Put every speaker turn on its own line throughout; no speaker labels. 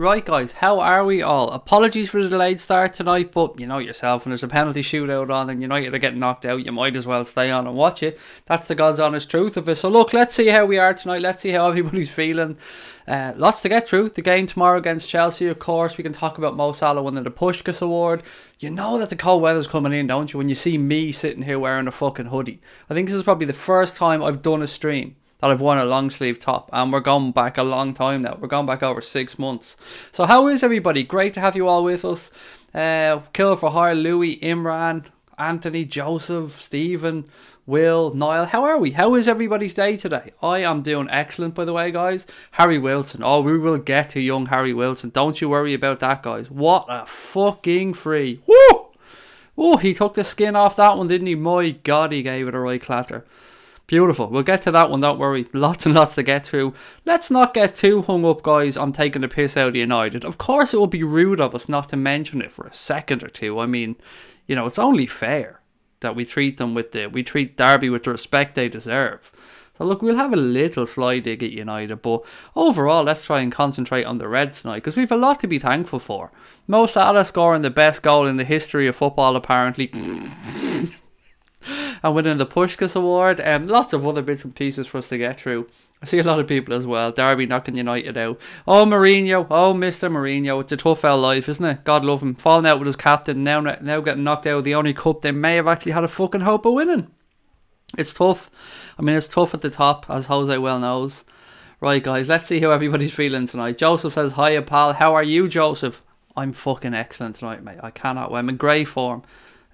Right guys, how are we all? Apologies for the delayed start tonight, but you know yourself, when there's a penalty shootout on and United are getting knocked out, you might as well stay on and watch it. That's the God's honest truth of it. So look, let's see how we are tonight. Let's see how everybody's feeling. Lots to get through. The game tomorrow against Chelsea, of course. We can talk about Mo Salah winning the Puskás Award. You know that the cold weather's coming in, don't you? When you see me sitting here wearing a fucking hoodie. I think this is probably the first time I've done a stream that I've worn a long sleeve top, and we're going back a long time now. We're going back over 6 months. So how is everybody? Great to have you all with us. Kill for Hire, Louis, Imran, Anthony, Joseph, Stephen, Will, Niall. How are we? How is everybody's day today? I am doing excellent, by the way, guys. Harry Wilson. Oh, we will get to young Harry Wilson. Don't you worry about that, guys. What a fucking free. Woo! Oh, he took the skin off that one, didn't he? My God, he gave it a right clatter. Beautiful. We'll get to that one, don't worry. Lots and lots to get through. Let's not get too hung up, guys, on taking the piss out of United. Of course, it would be rude of us not to mention it for a second or two. I mean, you know, it's only fair that we treat them we treat Derby with the respect they deserve. So look, we'll have a little sly dig at United, but overall, let's try and concentrate on the Reds tonight, because we've a lot to be thankful for. Mo Salah scoring the best goal in the history of football, apparently. And winning the Puskás Award, lots of other bits and pieces for us to get through. I see a lot of people as well. Derby knocking United out. Oh, Mourinho. Oh, Mr. Mourinho. It's a tough old life, isn't it? God love him. Falling out with his captain. Now getting knocked out of the only cup they may have actually had a fucking hope of winning. It's tough. I mean, it's tough at the top, as Jose well knows. Right, guys. Let's see how everybody's feeling tonight. Joseph says, hiya, pal. How are you, Joseph? I'm fucking excellent tonight, mate. I cannot. I'm in great form.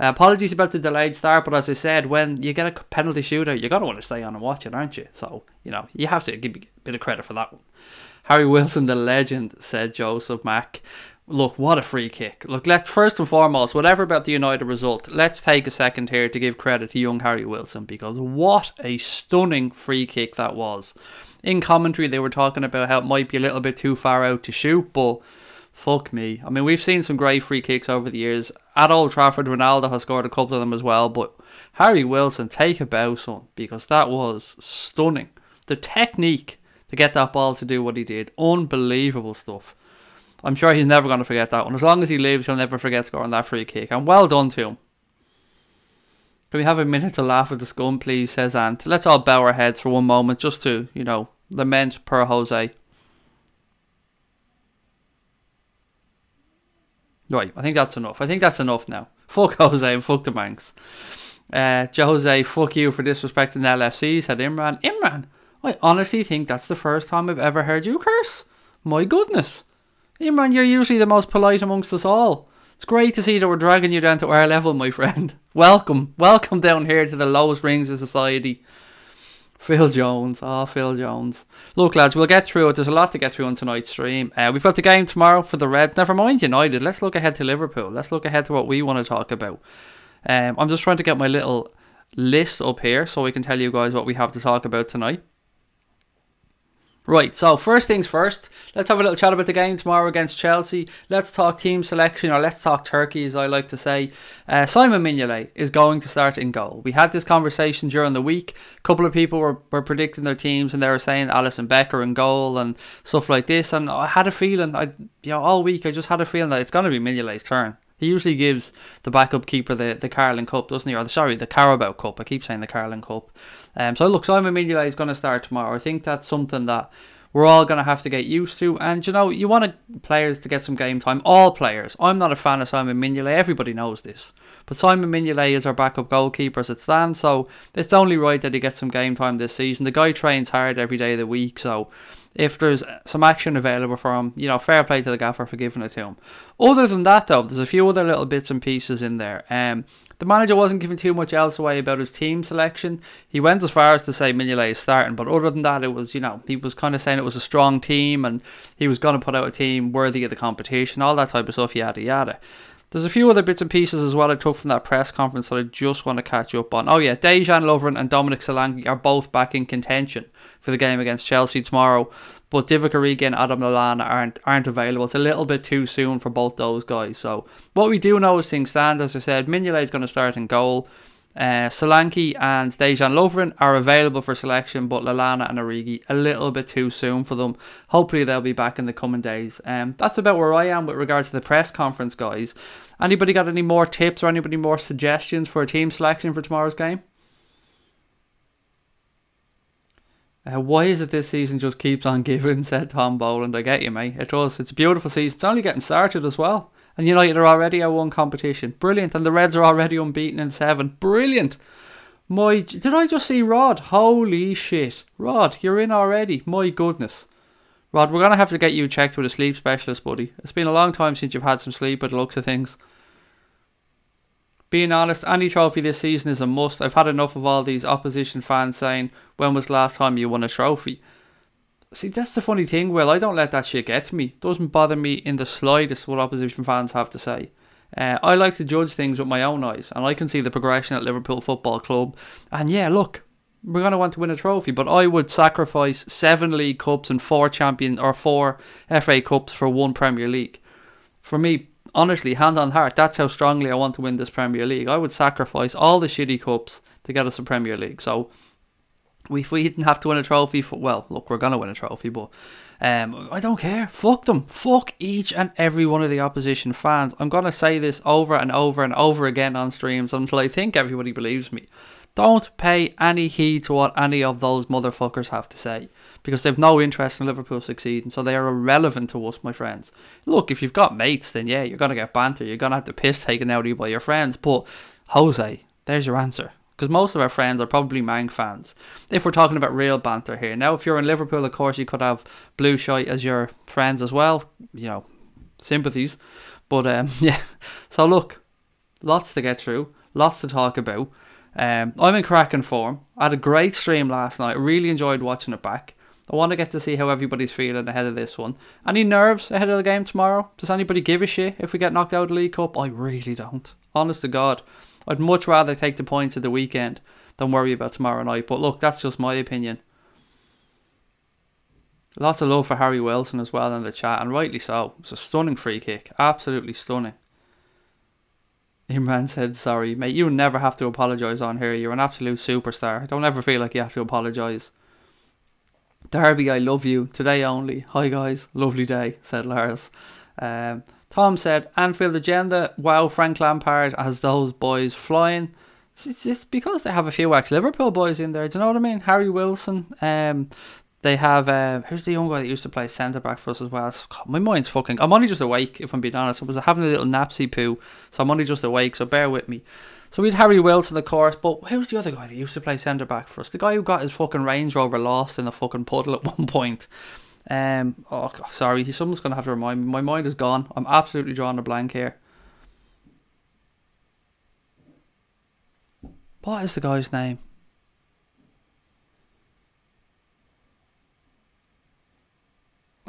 Apologies about the delayed start, but as I said, when you get a penalty shootout, you're going to want to stay on and watch it, aren't you? So, you know, you have to give a bit of credit for that one. Harry Wilson, the legend, said Joseph Mack. Look, what a free kick. Look, let's first and foremost, whatever about the United result, let's take a second here to give credit to young Harry Wilson, because what a stunning free kick that was. In commentary, they were talking about how it might be a little bit too far out to shoot, but fuck me. I mean, we've seen some great free kicks over the years. At Old Trafford, Ronaldo has scored a couple of them as well. But Harry Wilson, take a bow, son, because that was stunning. The technique to get that ball to do what he did. Unbelievable stuff. I'm sure he's never going to forget that one. As long as he lives, he'll never forget scoring that free kick. And well done to him. Can we have a minute to laugh at the scum, please, says Ant. Let's all bow our heads for one moment just to, you know, lament per Jose. Right, I think that's enough. I think that's enough now. Fuck Jose and fuck the Banks. Jose, fuck you for disrespecting LFC, said Imran. Imran, I honestly think that's the first time I've ever heard you curse. My goodness. Imran, you're usually the most polite amongst us all. It's great to see that we're dragging you down to our level, my friend. Welcome. Welcome down here to the lowest rings of society. Phil Jones. Oh, Phil Jones. Look, lads, we'll get through it. There's a lot to get through on tonight's stream. We've got the game tomorrow for the Reds. Never mind United. Let's look ahead to Liverpool. Let's look ahead to what we want to talk about. I'm just trying to get my little list up here so we can tell you guys what we have to talk about tonight. Right, so first things first, let's have a little chat about the game tomorrow against Chelsea. Let's talk team selection, or let's talk Turkey, as I like to say. Simon Mignolet is going to start in goal. We had this conversation during the week. A couple of people were predicting their teams, and they were saying Alisson Becker in goal and stuff like this. And I had a feeling, all week I just had a feeling that it's going to be Mignolet's turn. He usually gives the backup keeper the Carling Cup, doesn't he? Or sorry, the Carabao Cup. I keep saying the Carling Cup. So look, Simon Mignolet is going to start tomorrow. I think that's something that we're all going to have to get used to. And, you know, you want players to get some game time. All players. I'm not a fan of Simon Mignolet. Everybody knows this. But Simon Mignolet is our backup goalkeeper as it stands. So it's only right that he gets some game time this season. The guy trains hard every day of the week. So if there's some action available for him, you know, fair play to the gaffer for giving it to him. Other than that, though, there's a few other little bits and pieces in there. The manager wasn't giving too much else away about his team selection. He went as far as to say Mignolet is starting, but other than that, it was, you know, he was kind of saying it was a strong team and he was going to put out a team worthy of the competition, all that type of stuff, yada yada. There's a few other bits and pieces as well I took from that press conference that I just want to catch up on. Oh yeah, Dejan Lovren and Dominic Solanke are both back in contention for the game against Chelsea tomorrow, but Divock Origi and Adam Lallana aren't available. It's a little bit too soon for both those guys. So what we do know as things stand, as I said, Mignolet is going to start in goal. Solanke and Dejan Lovren are available for selection, but Lallana and Origi a little bit too soon for them. Hopefully they'll be back in the coming days. That's about where I am with regards to the press conference, guys. Anybody got any more tips or anybody more suggestions for a team selection for tomorrow's game? Why is it this season just keeps on giving, said Tom Boland. I get you, mate. It does. It's a beautiful season. It's only getting started as well. And United are already at one competition. Brilliant. And the Reds are already unbeaten in 7. Brilliant. Did I just see Rod? Holy shit. Rod, you're in already. My goodness. Rod, we're going to have to get you checked with a sleep specialist, buddy. It's been a long time since you've had some sleep by the looks of things. Being honest, any trophy this season is a must. I've had enough of all these opposition fans saying, when was the last time you won a trophy? See, that's the funny thing, Will. I don't let that shit get to me. It doesn't bother me in the slightest what opposition fans have to say. I like to judge things with my own eyes, and I can see the progression at Liverpool Football Club. And yeah, look, we're going to want to win a trophy, but I would sacrifice 7 League Cups and 4 FA Cups for 1 Premier League. For me, honestly, hand on heart, that's how strongly I want to win this Premier League. I would sacrifice all the shitty cups to get us a Premier League. So if we didn't have to win a trophy, well, look, we're going to win a trophy, but I don't care. Fuck them. Fuck each and every one of the opposition fans. I'm going to say this over and over and over again on streams until I think everybody believes me. Don't pay any heed to what any of those motherfuckers have to say, because they've no interest in Liverpool succeeding, so they are irrelevant to us, my friends. Look, if you've got mates, then yeah, you're going to get banter. You're going to have the piss taken out of you by your friends, but Jose, there's your answer. Because most of our friends are probably Mang fans, if we're talking about real banter here. Now, if you're in Liverpool, of course, you could have Blue Shite as your friends as well. You know, sympathies. But, yeah. So, look, lots to get through. Lots to talk about. I'm in cracking form. I had a great stream last night. Really enjoyed watching it back. I want to get to see how everybody's feeling ahead of this one. Any nerves ahead of the game tomorrow? Does anybody give a shit if we get knocked out of the League Cup? I really don't. Honest to God. I'd much rather take the points of the weekend than worry about tomorrow night. But look, that's just my opinion. Lots of love for Harry Wilson as well in the chat, and rightly so. It's a stunning free kick. Absolutely stunning. Imran said, sorry, mate, you never have to apologise on here. You're an absolute superstar. Don't ever feel like you have to apologise. Derby, I love you. Today only. Hi guys, lovely day, said Lars. Tom said, Anfield Agenda, wow, Frank Lampard has those boys flying. It's because they have a few ex-Liverpool boys in there, do you know what I mean? Harry Wilson, they have, who's the young guy that used to play centre-back for us as well? God, my mind's fucking, I'm only just awake, if I'm being honest. I was having a little napsy poo, so I'm only just awake, so bear with me. So we had Harry Wilson, of course, but who's the other guy that used to play centre-back for us? The guy who got his fucking Range Rover lost in a fucking puddle at one point. Oh, God, sorry, someone's going to have to remind me. My mind is gone. I'm absolutely drawing a blank here. What is the guy's name?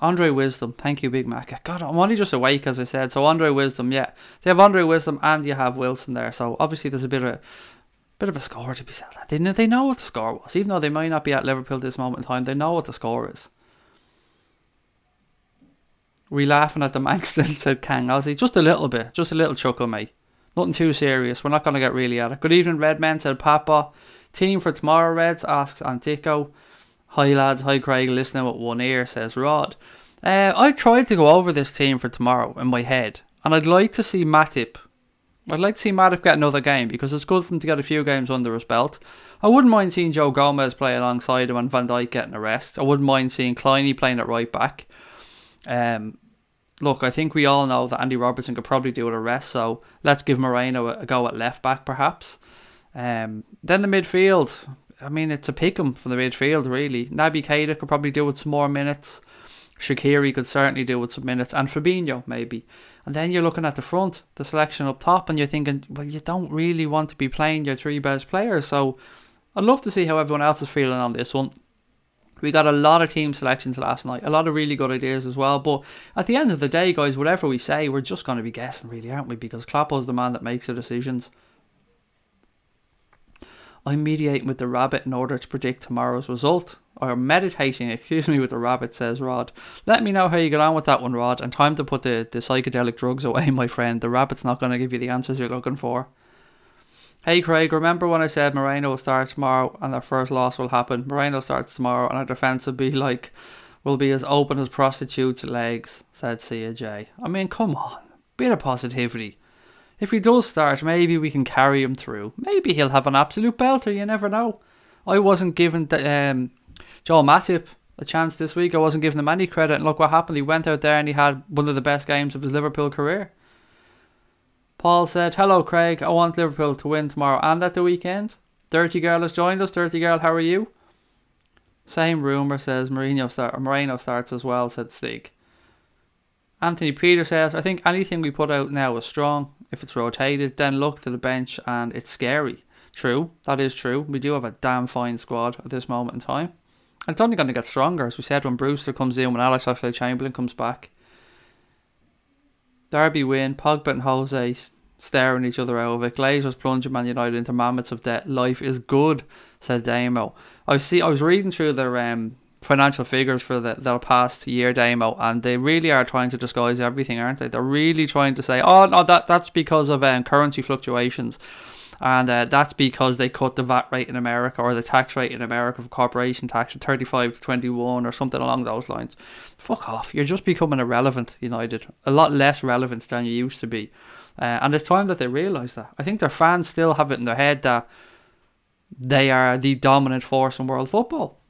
Andre Wisdom. Thank you, Big Mac. God, I'm only just awake, as I said. So Andre Wisdom, yeah. They have Andre Wisdom and you have Wilson there. So obviously there's a bit of a score to be said. They know what the score was. Even though they might not be at Liverpool this moment in time, they know what the score is. We laughing at the Manxton, said Kang Ozzy. Just a little bit. Just a little chuckle, mate. Nothing too serious. We're not going to get really at it. Good evening, Redmen, said Papa. Team for tomorrow, Reds, asks Antico. Hi, lads. Hi, Craig. Listening with one ear, says Rod. I tried to go over this team for tomorrow in my head. And I'd like to see Matip. I'd like to see Matip get another game, because it's good for him to get a few games under his belt. I wouldn't mind seeing Joe Gomez play alongside him and Van Dijk getting a rest. I wouldn't mind seeing Kleiny playing at right back. Look, I think we all know that Andy Robertson could probably do with a rest, so let's give Moreno a go at left back perhaps. Then the midfield, I mean, it's a pick-em for the midfield really. Naby Keita could probably do with some more minutes. Shaqiri could certainly do with some minutes, and Fabinho maybe. And then you're looking at the front, the selection up top, and you're thinking, well, you don't really want to be playing your 3 best players, so I'd love to see how everyone else is feeling on this one. We got a lot of team selections last night. A lot of really good ideas as well. But at the end of the day, guys, whatever we say, we're just going to be guessing, really, aren't we? Because Kloppo's the man that makes the decisions. I'm mediating with the rabbit in order to predict tomorrow's result. Or meditating, excuse me, with the rabbit, says Rod. Let me know how you get on with that one, Rod. And time to put the psychedelic drugs away, my friend. The rabbit's not going to give you the answers you're looking for. Hey Craig, remember when I said Moreno will start tomorrow and their first loss will happen? Moreno starts tomorrow and our defence will be as open as prostitutes' legs, said Sia J. I mean, come on. Bit of positivity. If he does start, maybe we can carry him through. Maybe he'll have an absolute belter, you never know. I wasn't giving Joel Matip a chance this week. I wasn't giving him any credit, and look what happened. He went out there and he had one of the best games of his Liverpool career. Paul said, hello Craig, I want Liverpool to win tomorrow and at the weekend. Dirty Girl has joined us. Dirty Girl, how are you? Same rumour says Moreno starts as well, said Stig. Anthony Peter says, I think anything we put out now is strong. If it's rotated, then look to the bench and it's scary. True, that is true. We do have a damn fine squad at this moment in time. And it's only going to get stronger, as we said, when Brewster comes in, when Alex Oxlade-Chamberlain comes back. Derby win, Pogba and Jose staring each other out of it. Glazers plunging Man United into mammoths of debt. Life is good, said Damo. I was reading through their financial figures for their past year, Damo, and they really are trying to disguise everything, aren't they? They're really trying to say, oh no, that's because of currency fluctuations. And that's because they cut the VAT rate in America, or the tax rate in America for corporation tax from 35 to 21 or something along those lines. Fuck off. You're just becoming irrelevant, United. A lot less relevant than you used to be. And it's time that they realise that. I think their fans still have it in their head that they are the dominant force in world football.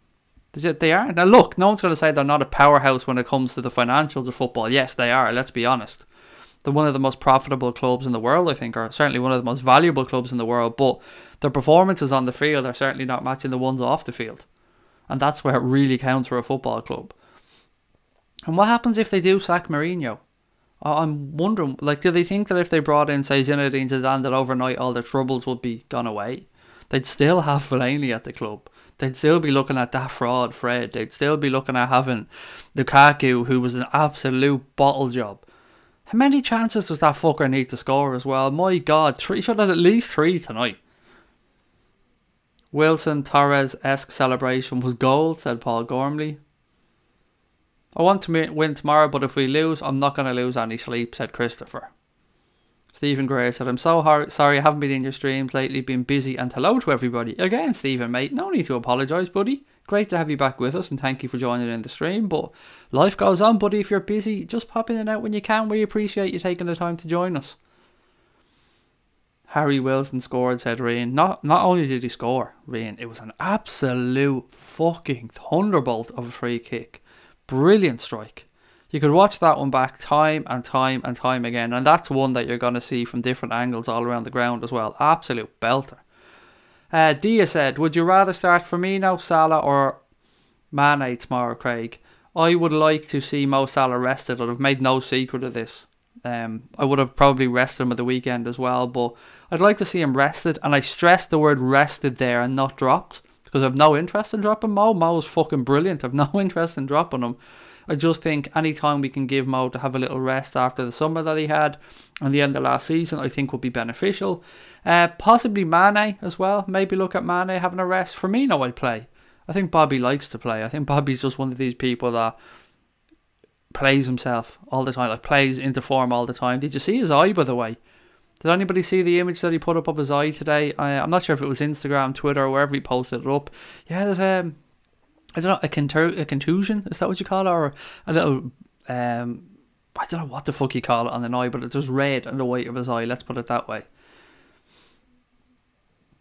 They are. Now look, no one's going to say they're not a powerhouse when it comes to the financials of football. Yes, they are. Let's be honest. They're one of the most profitable clubs in the world, I think, or certainly one of the most valuable clubs in the world, but their performances on the field are certainly not matching the ones off the field. And that's where it really counts for a football club. And what happens if they do sack Mourinho? I'm wondering, do they think that if they brought in, say, Zinedine Zidane, that overnight all their troubles would be gone away? They'd still have Fellaini at the club. They'd still be looking at that fraud, Fred. They'd still be looking at having Lukaku, who was an absolute bottle job. How many chances does that fucker need to score as well? My God, he should have at least 3 tonight. Wilson Torres-esque celebration was gold, said Paul Gormley. I want to win tomorrow, but if we lose, I'm not going to lose any sleep, said Christopher. Stephen Gray said, I'm so sorry I haven't been in your streams lately, been busy, and hello to everybody. Again, Stephen, mate, no need to apologise, buddy. Great to have you back with us, and thank you for joining in the stream, but life goes on, buddy. If you're busy, just pop in and out when you can. We appreciate you taking the time to join us. Harry Wilson scored, said Rian. Not only did he score, Rian, it was an absolute fucking thunderbolt of a free kick. Brilliant strike. You could watch that one back time and time and time again, and that's one that you're going to see from different angles all around the ground as well. Absolute belter. Dia said, would you rather start Firmino, Salah or Mane tomorrow, Craig? I would like to see Mo Salah rested. I've made no secret of this. I would have probably rested him at the weekend as well, but I'd like to see him rested, and I stress the word rested there and not dropped, because I've no interest in dropping Mo. Mo's fucking brilliant. I've no interest in dropping him. I just think any time we can give Mo to have a little rest after the summer that he had and the end of last season, I think would be beneficial. Possibly Mane as well. Maybe look at Mane having a rest. Firmino I'd play. I think Bobby likes to play. I think Bobby's just one of these people that plays himself all the time, plays into form all the time. Did you see his eye, by the way? Did anybody see the image that he put up of his eye today? I'm not sure if it was Instagram, Twitter, or wherever he posted it up. Yeah, there's I don't know, a contusion, is that what you call it? Or a little, I don't know what the fuck you call it on an eye, but it's just red on the white of his eye, let's put it that way.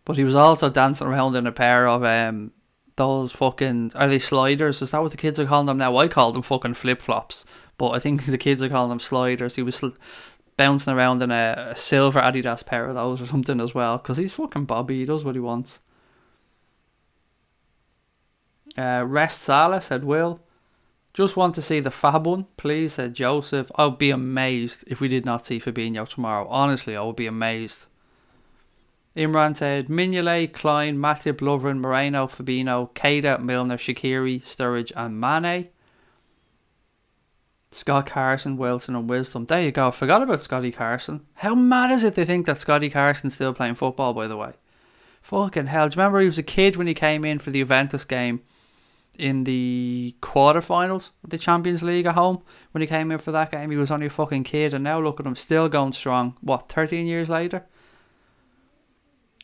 But he was also dancing around in a pair of those fucking, are they sliders? Is that what the kids are calling them now? I call them fucking flip-flops, but I think the kids are calling them sliders. He was bouncing around in a silver Adidas pair of those or something as well, because he's fucking Bobby, he does what he wants. Rest Salah, said Will. Just want to see the fab one, please, said Joseph. I would be amazed if we did not see Fabinho tomorrow. Honestly, I would be amazed. Imran said Mignolet, Klein, Matip, Lovren, Moreno, Fabinho, Keita, Milner, Shaqiri, Sturridge and Mane. Scott Carson, Wilson and Wisdom. There you go. I forgot about Scotty Carson. How mad is it they think that Scotty Carson's still playing football, by the way? Fucking hell. Do you remember he was a kid when he came in for the Juventus game in the quarterfinals of the Champions League at home? When he came in for that game, he was only a fucking kid, and now look at him, still going strong. What, 13 years later?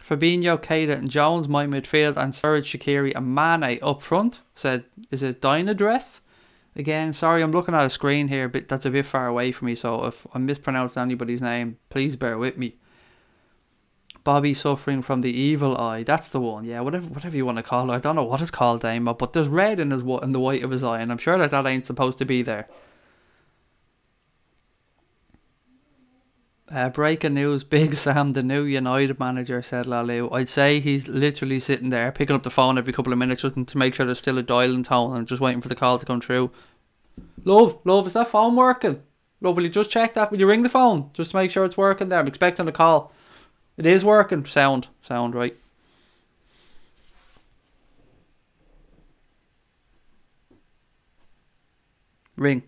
Fabinho, Keita and Jones, my midfield, and Sturridge, Shaqiri and Mane up front. Said, is it Dynadreth? Again, sorry, I'm looking at a screen here, but that's a bit far away from me, so if I mispronounced anybody's name, please bear with me. Bobby suffering from the evil eye. That's the one. Yeah, whatever you want to call it. I don't know what it's called, Damo, but there's red in the white of his eye, and I'm sure that ain't supposed to be there. Breaking news, Big Sam, the new United manager, said Lalu. I'd say he's literally sitting there, picking up the phone every couple of minutes just to make sure there's still a dialing tone and just waiting for the call to come through. Love, is that phone working? Love, will you just check that? Will you ring the phone just to make sure it's working there? I'm expecting a call. It is working. Sound, right. Ring.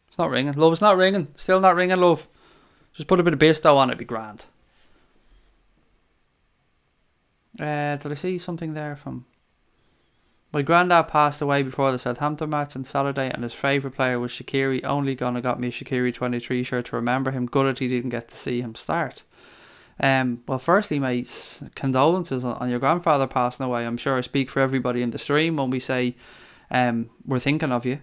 It's not ringing. Love, it's not ringing. Still not ringing, love. Just put a bit of Bisto on it, it'd be grand. Did I see something there from... My granddad passed away before the Southampton match on Saturday, and his favourite player was Shaqiri. Only gonna got me a Shaqiri 23 shirt to remember him. Gutted he didn't get to see him start. Well, firstly, mates, condolences on your grandfather passing away. I'm sure I speak for everybody in the stream when we say we're thinking of you.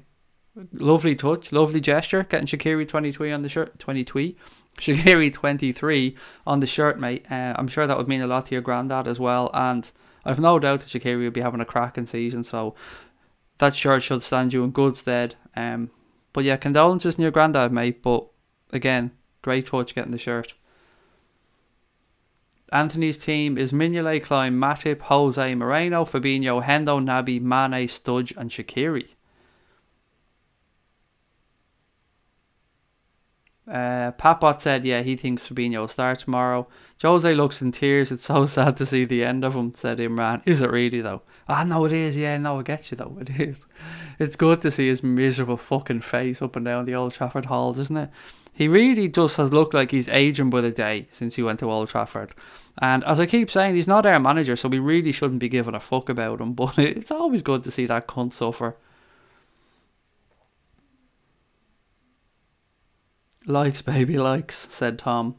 Lovely touch, lovely gesture, getting Shaqiri 23 on the shirt. Shaqiri 23 on the shirt, mate. I'm sure that would mean a lot to your granddad as well, and I've no doubt that Shaqiri will be having a cracking season, so that shirt should stand you in good stead. But yeah, condolences on your granddad, mate, but again, great touch getting the shirt. Anthony's team is Mignolet, Klein, Matip, Jose, Moreno, Fabinho, Hendo, Naby, Mane, Studge and Shaqiri. Papot said, yeah, he thinks Fabinho will start tomorrow. Jose looks in tears. It's so sad to see the end of him, said Imran. Is it really, though? Ah, no, it is. Yeah, no, it gets you, though. It is. It's good to see his miserable fucking face up and down the Old Trafford halls, isn't it? He really just has looked like he's aging by the day since he went to Old Trafford. And as I keep saying, he's not our manager, so we really shouldn't be giving a fuck about him. But it's always good to see that cunt suffer. Likes, baby, likes, said Tom.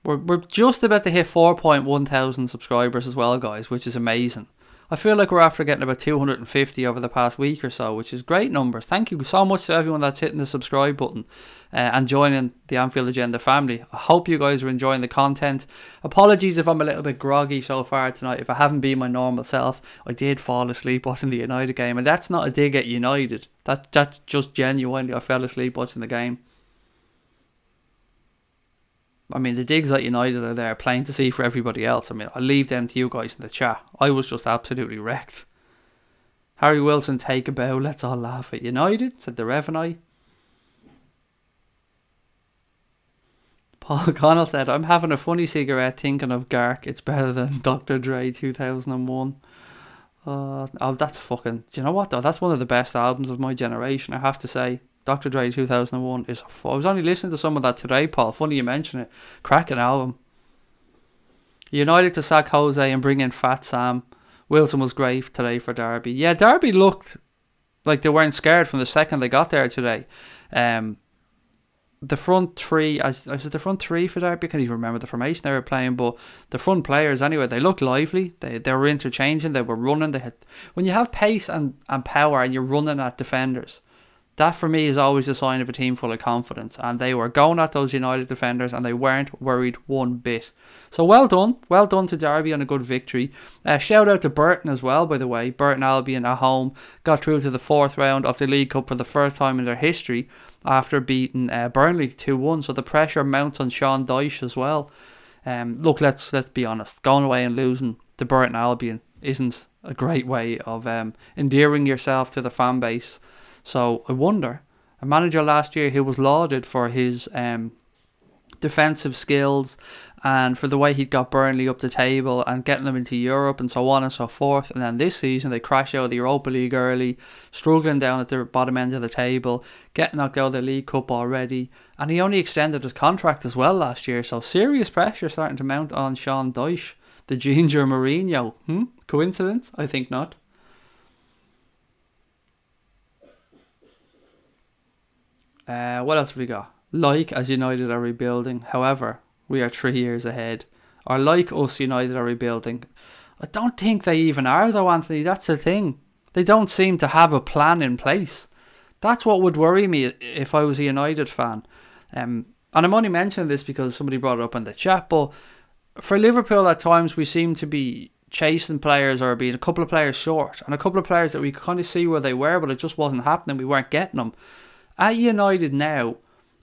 We're just about to hit 4,100 subscribers as well, guys, which is amazing. I feel like we're after getting about 250 over the past week or so, which is great numbers. Thank you so much to everyone that's hitting the subscribe button and joining the Anfield Agenda family. I hope you guys are enjoying the content. Apologies if I'm a little bit groggy so far tonight, if I haven't been my normal self. I did fall asleep watching the United game, and that's not a dig at United. That's just genuinely I fell asleep watching the game. I mean, the digs at United are there, plain to see for everybody else. I mean, I'll leave them to you guys in the chat. I was just absolutely wrecked. Harry Wilson, take a bow. Let's all laugh at United, said the Revenue. Paul Connell said, I'm having a funny cigarette thinking of Gark. It's better than Dr. Dre 2001. Oh, that's fucking... Do you know what, though? That's one of the best albums of my generation, I have to say. Dr. Dre 2001 is... I was only listening to some of that today, Paul. Funny you mention it. Cracking album. United to sack Jose and bring in Fat Sam. Wilson was great today for Derby. Yeah, Derby looked like they weren't scared from the second they got there today. The front three... Was it the front three for Derby? I can't even remember the formation they were playing, but the front players anyway, they looked lively. They were interchanging. They were running. They had... When you have pace and power and you're running at defenders... That for me is always a sign of a team full of confidence, and they were going at those United defenders and they weren't worried one bit. So well done to Derby on a good victory. Shout out to Burton as well, by the way. Burton Albion at home got through to the fourth round of the League Cup for the first time in their history after beating Burnley 2-1, so the pressure mounts on Sean Dyche as well. Look, let's be honest, going away and losing to Burton Albion isn't a great way of endearing yourself to the fan base. So I wonder, a manager last year who was lauded for his defensive skills and for the way he got Burnley up the table and getting them into Europe and so on and so forth, and then this season they crash out of the Europa League early, struggling down at the bottom end of the table, getting knocked out of the League Cup already, and he only extended his contract as well last year, so serious pressure starting to mount on Sean Dyche, the Ginger Mourinho. Coincidence? I think not. What else have we got? Like, as United are rebuilding. However, we are 3 years ahead. Or like us, United are rebuilding. I don't think they even are though, Anthony. That's the thing. They don't seem to have a plan in place. That's what would worry me if I was a United fan. And I'm only mentioning this because somebody brought it up in the chat, but for Liverpool at times we seem to be chasing players or being a couple of players short, and a couple of players that we could kind of see where they were, but it just wasn't happening. We weren't getting them. At United now,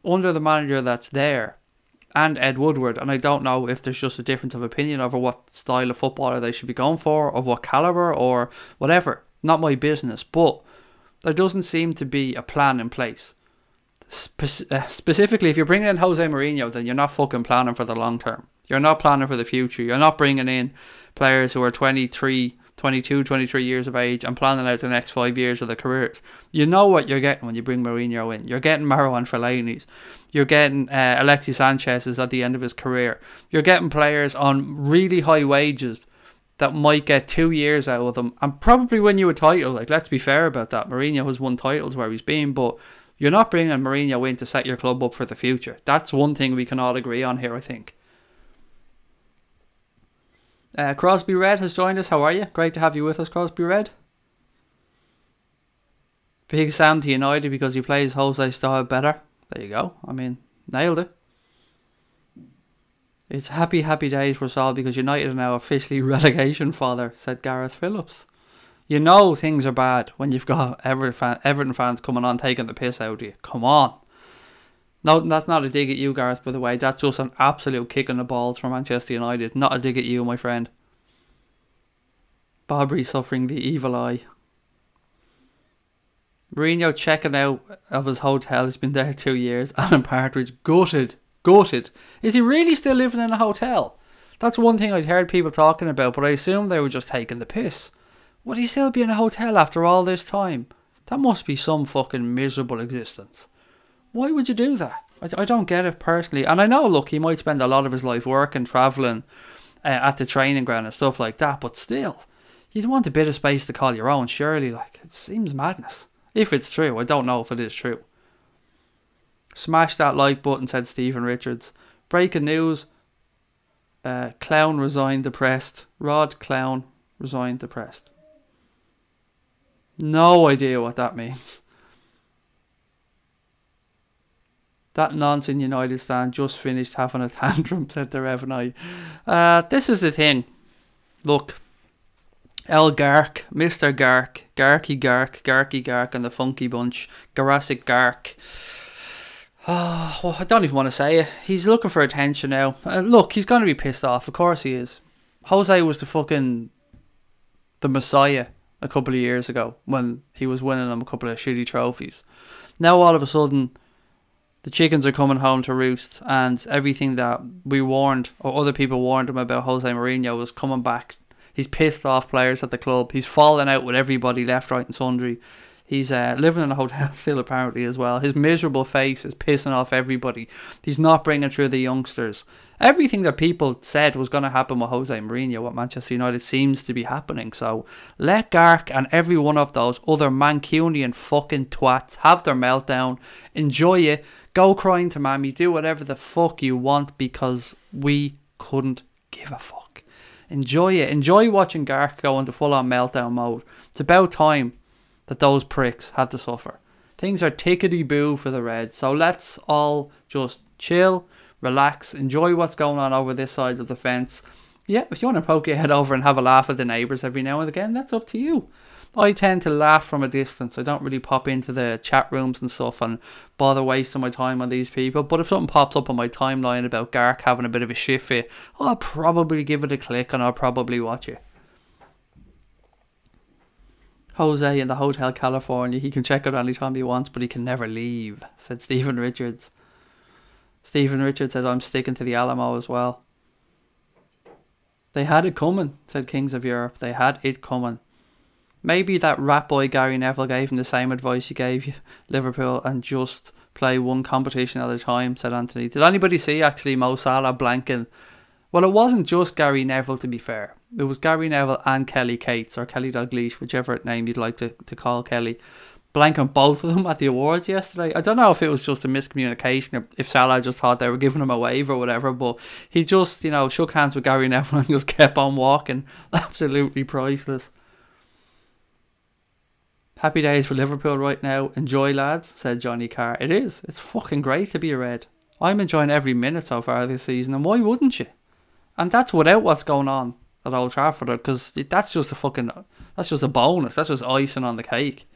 under the manager that's there, and Ed Woodward, and I don't know if there's just a difference of opinion over what style of footballer they should be going for, of what calibre, or whatever. Not my business, but there doesn't seem to be a plan in place. Specifically, if you're bringing in Jose Mourinho, then you're not fucking planning for the long term. You're not planning for the future. You're not bringing in players who are 23 years of age and planning out the next 5 years of their careers. You know what you're getting when you bring Mourinho in. You're getting Marouane Fellaini's. You're getting Alexis Sanchez's at the end of his career. You're getting players on really high wages that might get 2 years out of them and probably win you a title. Like, let's be fair about that. Mourinho has won titles where he's been, but you're not bringing Mourinho in to set your club up for the future. That's one thing we can all agree on here, I think. Crosby Red has joined us. How are you? Great to have you with us, Crosby Red. Big Sam to United because he plays Jose style better. There you go. I mean, nailed it. It's happy days for Saul because United are now officially relegation fodder, said Gareth Phillips. You know things are bad when you've got Everton fans coming on taking the piss out of you. Come on. No, that's not a dig at you, Gareth, by the way. That's just an absolute kick in the balls for Manchester United. Not a dig at you, my friend. Bobry suffering the evil eye. Mourinho checking out of his hotel. He's been there 2 years. Alan Partridge, gutted. Is he really still living in a hotel? That's one thing I'd heard people talking about, but I assume they were just taking the piss. Would he still be in a hotel after all this time? That must be some fucking miserable existence. Why would you do that? I don't get it personally. And I know, look, he might spend a lot of his life working, travelling at the training ground and stuff like that, but still, you'd want a bit of space to call your own, surely. Like, it seems madness. If it's true, I don't know if it is true. Smash that like button, said Stephen Richards. Breaking news. Clown resigned depressed. Rod Clown resigned depressed. No idea what that means. That nonsense United stand just finished having a tantrum, said the Revenue. This is the thing. Look, El Gark, Mr. Gark, Garky Gark and the Funky Bunch, Jurassic Gark. Oh, well, I don't even want to say it. He's looking for attention now. Look, he's going to be pissed off. Of course he is. Jose was the Messiah a couple of years ago when he was winning them a couple of shitty trophies. Now all of a sudden, the chickens are coming home to roost, and everything that we warned, or other people warned him about Jose Mourinho, was coming back. He's pissed off players at the club. He's falling out with everybody left, right and sundry. He's living in a hotel still apparently as well. His miserable face is pissing off everybody. He's not bringing through the youngsters. Everything that people said was going to happen with Jose Mourinho at Manchester United seems to be happening. So let Gark and every one of those other Mancunian fucking twats have their meltdown. Enjoy it. Go crying to mammy. Do whatever the fuck you want because we couldn't give a fuck. Enjoy it. Enjoy watching Gark go into full-on meltdown mode. It's about time that those pricks had to suffer. Things are tickety-boo for the Reds. So let's all just chill, relax, enjoy what's going on over this side of the fence. Yeah, if you want to poke your head over and have a laugh at the neighbours every now and again, that's up to you. I tend to laugh from a distance. I don't really pop into the chat rooms and stuff and bother wasting my time on these people. But if something pops up on my timeline about Gark having a bit of a shit fit, I'll probably give it a click and I'll probably watch it. Jose in the Hotel California. He can check out anytime he wants, but he can never leave, said Stephen Richards. Stephen Richards said, I'm sticking to the Alamo as well. They had it coming, said Kings of Europe. They had it coming. Maybe that rat boy Gary Neville gave him the same advice he gave Liverpool and just play one competition at a time, said Anthony. Did anybody see actually Mo Salah blanking? Well, it wasn't just Gary Neville, to be fair. It was Gary Neville and Kelly Cates, or Kelly Dalglish, whichever name you'd like to call Kelly. blanking both of them at the awards yesterday. I don't know if it was just a miscommunication or if Salah just thought they were giving him a wave or whatever, but he just, shook hands with Gary Neville and just kept on walking. Absolutely priceless. Happy days for Liverpool right now. Enjoy, lads, said Johnny Carr. It is. It's fucking great to be a Red. I'm enjoying every minute so far this season, and why wouldn't you? And that's without what's going on at Old Trafford, because that's just a bonus. That's just icing on the cake.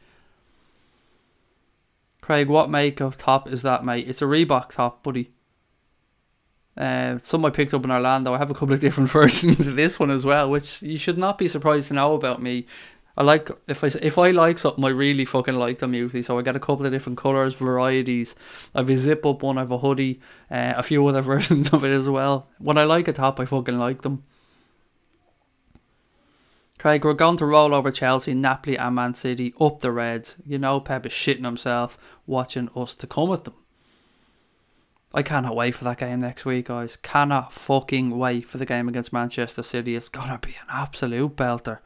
Craig, what make of top is that, mate? It's a Reebok top, buddy. Some I picked up in Orlando. I have a couple of different versions of this one as well, which you should not be surprised to know about me. I like, if I like something, I really fucking like them usually. So I get a couple of different colours, varieties. I have a zip up one, I have a hoodie, a few other versions of it as well. When I like a top, I fucking like them. Craig, we're going to roll over Chelsea, Napoli and Man City, up the Reds. Pep is shitting himself watching us to come at them. I cannot wait for that game next week, guys. Cannot fucking wait for the game against Manchester City. It's going to be an absolute belter.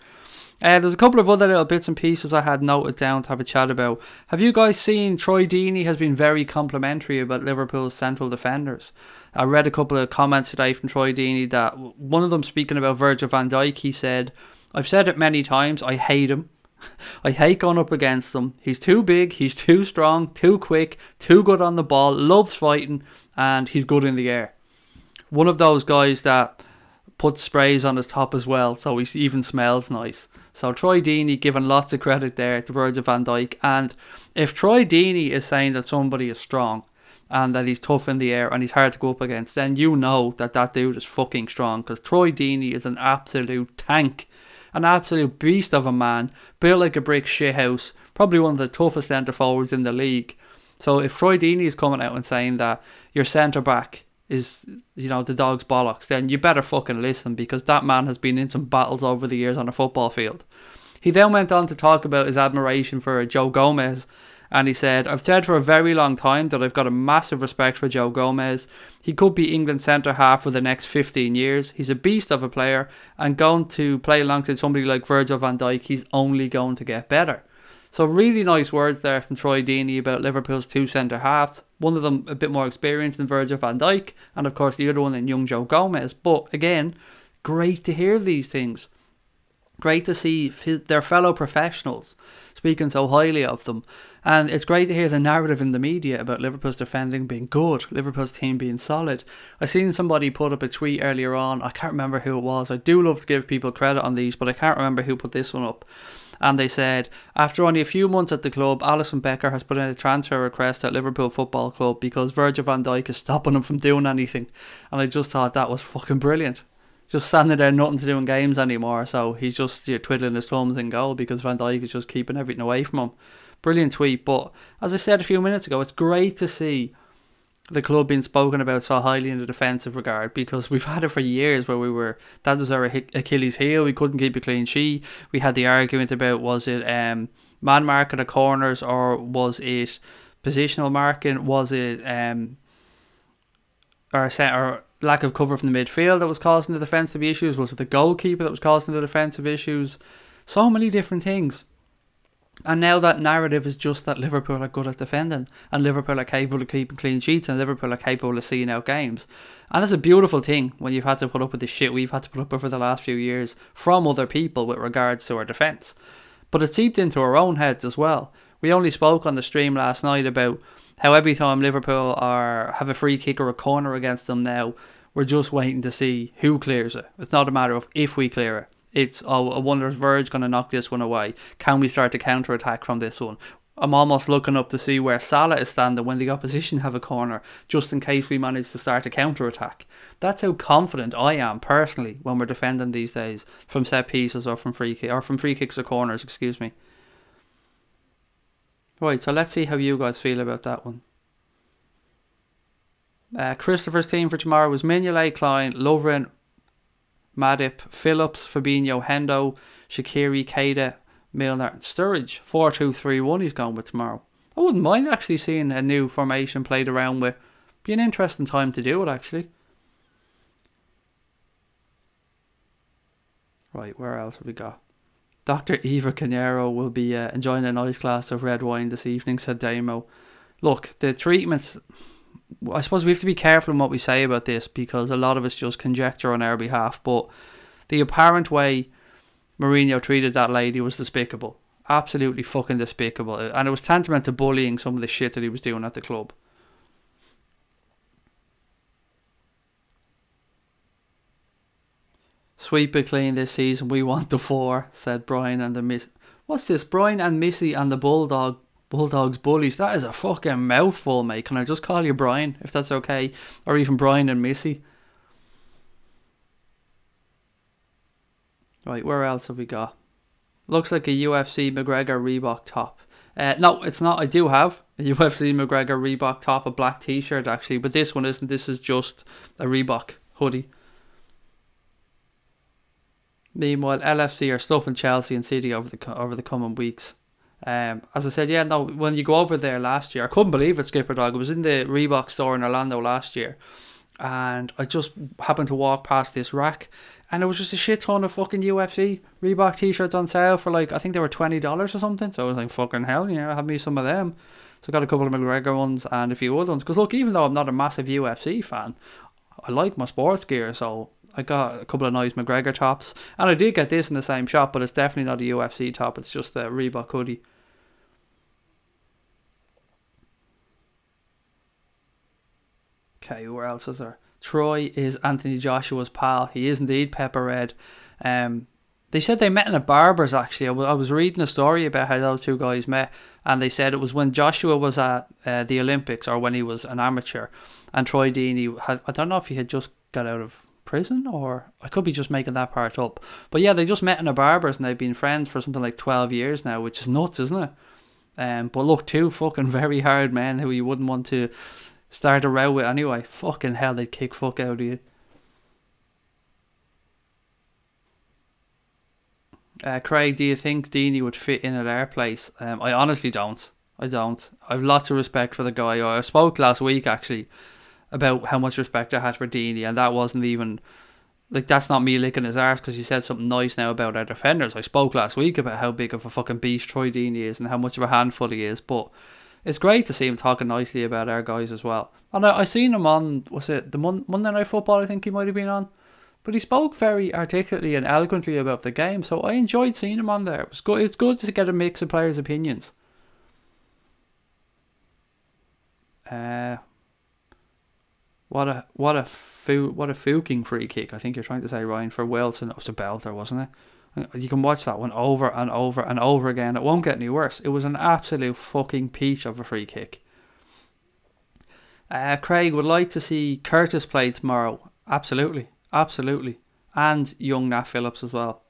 There's a couple of other little bits and pieces I had noted down to have a chat about. Have you guys seen Troy Deeney has been very complimentary about Liverpool's central defenders? I read a couple of comments today from Troy Deeney that one of them speaking about Virgil van Dijk, he said, I've said it many times, I hate him. I hate going up against him. He's too big, he's too strong, too quick, too good on the ball, loves fighting, and he's good in the air. One of those guys that puts sprays on his top as well, so he even smells nice. So Troy Deeney giving lots of credit there to Virgil van Dijk. And if Troy Deeney is saying that somebody is strong and that he's tough in the air and he's hard to go up against, then you know that dude is fucking strong, because Troy Deeney is an absolute tank. An absolute beast of a man, built like a brick shithouse, probably one of the toughest centre forwards in the league. So if Troy Deeney is coming out and saying that your centre back is, the dog's bollocks, then you better fucking listen, because that man has been in some battles over the years on a football field. He then went on to talk about his admiration for Joe Gomez, and he said, I've said for a very long time that I've got a massive respect for Joe Gomez. He could be England's centre half for the next 15 years. He's a beast of a player, and going to play alongside somebody like Virgil van Dijk, he's only going to get better. So really nice words there from Troy Deeney about Liverpool's two centre halves. One of them a bit more experienced than Virgil van Dijk, and of course the other one in young Joe Gomez. But again, great to hear these things. Great to see their fellow professionals speaking so highly of them. And it's great to hear the narrative in the media about Liverpool's defending being good, Liverpool's team being solid. I seen somebody put up a tweet earlier on, I can't remember who it was. I do love to give people credit on these, but I can't remember who put this one up. And they said, after only a few months at the club, Alisson Becker has put in a transfer request at Liverpool Football Club because Virgil van Dijk is stopping him from doing anything. And I just thought that was fucking brilliant. Just standing there, nothing to do in games anymore, so he's just twiddling his thumbs in goal because Van Dijk is just keeping everything away from him. Brilliant tweet. But as I said a few minutes ago, it's great to see the club being spoken about so highly in the defensive regard, because we've had it for years where that was our Achilles heel. We couldn't keep a clean sheet. We had the argument about, was it man marking at corners, or was it positional marking? Was it or lack of cover from the midfield that was causing the defensive issues? Was it the goalkeeper that was causing the defensive issues? So many different things. And now that narrative is just that Liverpool are good at defending, and Liverpool are capable of keeping clean sheets, and Liverpool are capable of seeing out games. And it's a beautiful thing when you've had to put up with the shit we've had to put up with for the last few years from other people with regards to our defence. But it seeped into our own heads as well. We only spoke on the stream last night about how every time Liverpool have a free kick or a corner against them now, we're just waiting to see who clears it. It's not a matter of if we clear it. It's, I wonder if Virg's going to knock this one away. Can we start to counter-attack from this one? I'm almost looking up to see where Salah is standing when the opposition have a corner, just in case we manage to start a counter-attack. That's how confident I am personally when we're defending these days from set pieces or from free kicks or corners, excuse me. Right, so let's see how you guys feel about that one. Christopher's team for tomorrow was Mignolet, Klein, Lovren, Matip, Phillips, Fabinho, Hendo, Shaqiri, Keita, Milner and Sturridge. 4-2-3-1 he's going with tomorrow. I wouldn't mind actually seeing a new formation played around with. Be an interesting time to do it actually. Right, where else have we got? Dr. Eva Canero will be enjoying a nice glass of red wine this evening, said Damo. Look, the treatment, I suppose we have to be careful in what we say about this because a lot of it's just conjecture on our behalf, but the apparent way Mourinho treated that lady was despicable. Absolutely fucking despicable. And it was tantamount to bullying some of the shit that he was doing at the club. Sweep it clean this season. We want the 4, said Brian and the Miss. What's this? Brian and Missy and the Bulldogs bullies. That is a fucking mouthful, mate. Can I just call you Brian, if that's okay? Or even Brian and Missy. Right, where else have we got? Looks like a UFC McGregor Reebok top. No, it's not. I do have a UFC McGregor Reebok top, a black t-shirt actually, but this one isn't. This is just a Reebok hoodie. Meanwhile, LFC are stuffing Chelsea and City over the coming weeks. As I said, yeah, no, when you go over there last year, I couldn't believe it, Skipper Dog. It was in the Reebok store in Orlando last year, and I just happened to walk past this rack, and it was just a shit ton of fucking UFC Reebok t-shirts on sale for like, I think they were $20 or something. So I was like, fucking hell, yeah, have me some of them. So I got a couple of McGregor ones and a few other ones. Because look, even though I'm not a massive UFC fan, I like my sports gear, so I got a couple of nice McGregor tops. And I did get this in the same shop, but it's definitely not a UFC top. It's just a Reebok hoodie. Okay, where else is there? Troy is Anthony Joshua's pal. He is indeed Pepper Red. They said they met in a barber's actually. I was reading a story about how those two guys met, and they said it was when Joshua was at the Olympics, or when he was an amateur, and Troy Deeney had, I don't know if he had just got out of prison, or I could be just making that part up. But yeah, they just met in a barber's and they've been friends for something like 12 years now, which is nuts, isn't it? But look, two fucking very hard men who you wouldn't want to start a row with anyway. Fucking hell, they'd kick fuck out of you. Craig, do you think Deeney would fit in at our place? I honestly don't. I don't. I have lots of respect for the guy. I spoke last week actually about how much respect I had for Deeney, and that wasn't even, like, that's not me licking his arse because he said something nice now about our defenders. I spoke last week about how big of a fucking beast Troy Deeney is and how much of a handful he is, but it's great to see him talking nicely about our guys as well. And I seen him on, was it the Monday Night Football, I think he might have been on? But he spoke very articulately and eloquently about the game, so I enjoyed seeing him on there. It was good. It's good to get a mix of players' opinions. What a fuking free kick! I think you're trying to say, Ryan, for Wilson. It was a belter, wasn't it? You can watch that one over and over and over again. It won't get any worse. It was an absolute fucking peach of a free kick. Craig would like to see Curtis play tomorrow. Absolutely. Absolutely. And young Nat Phillips as well.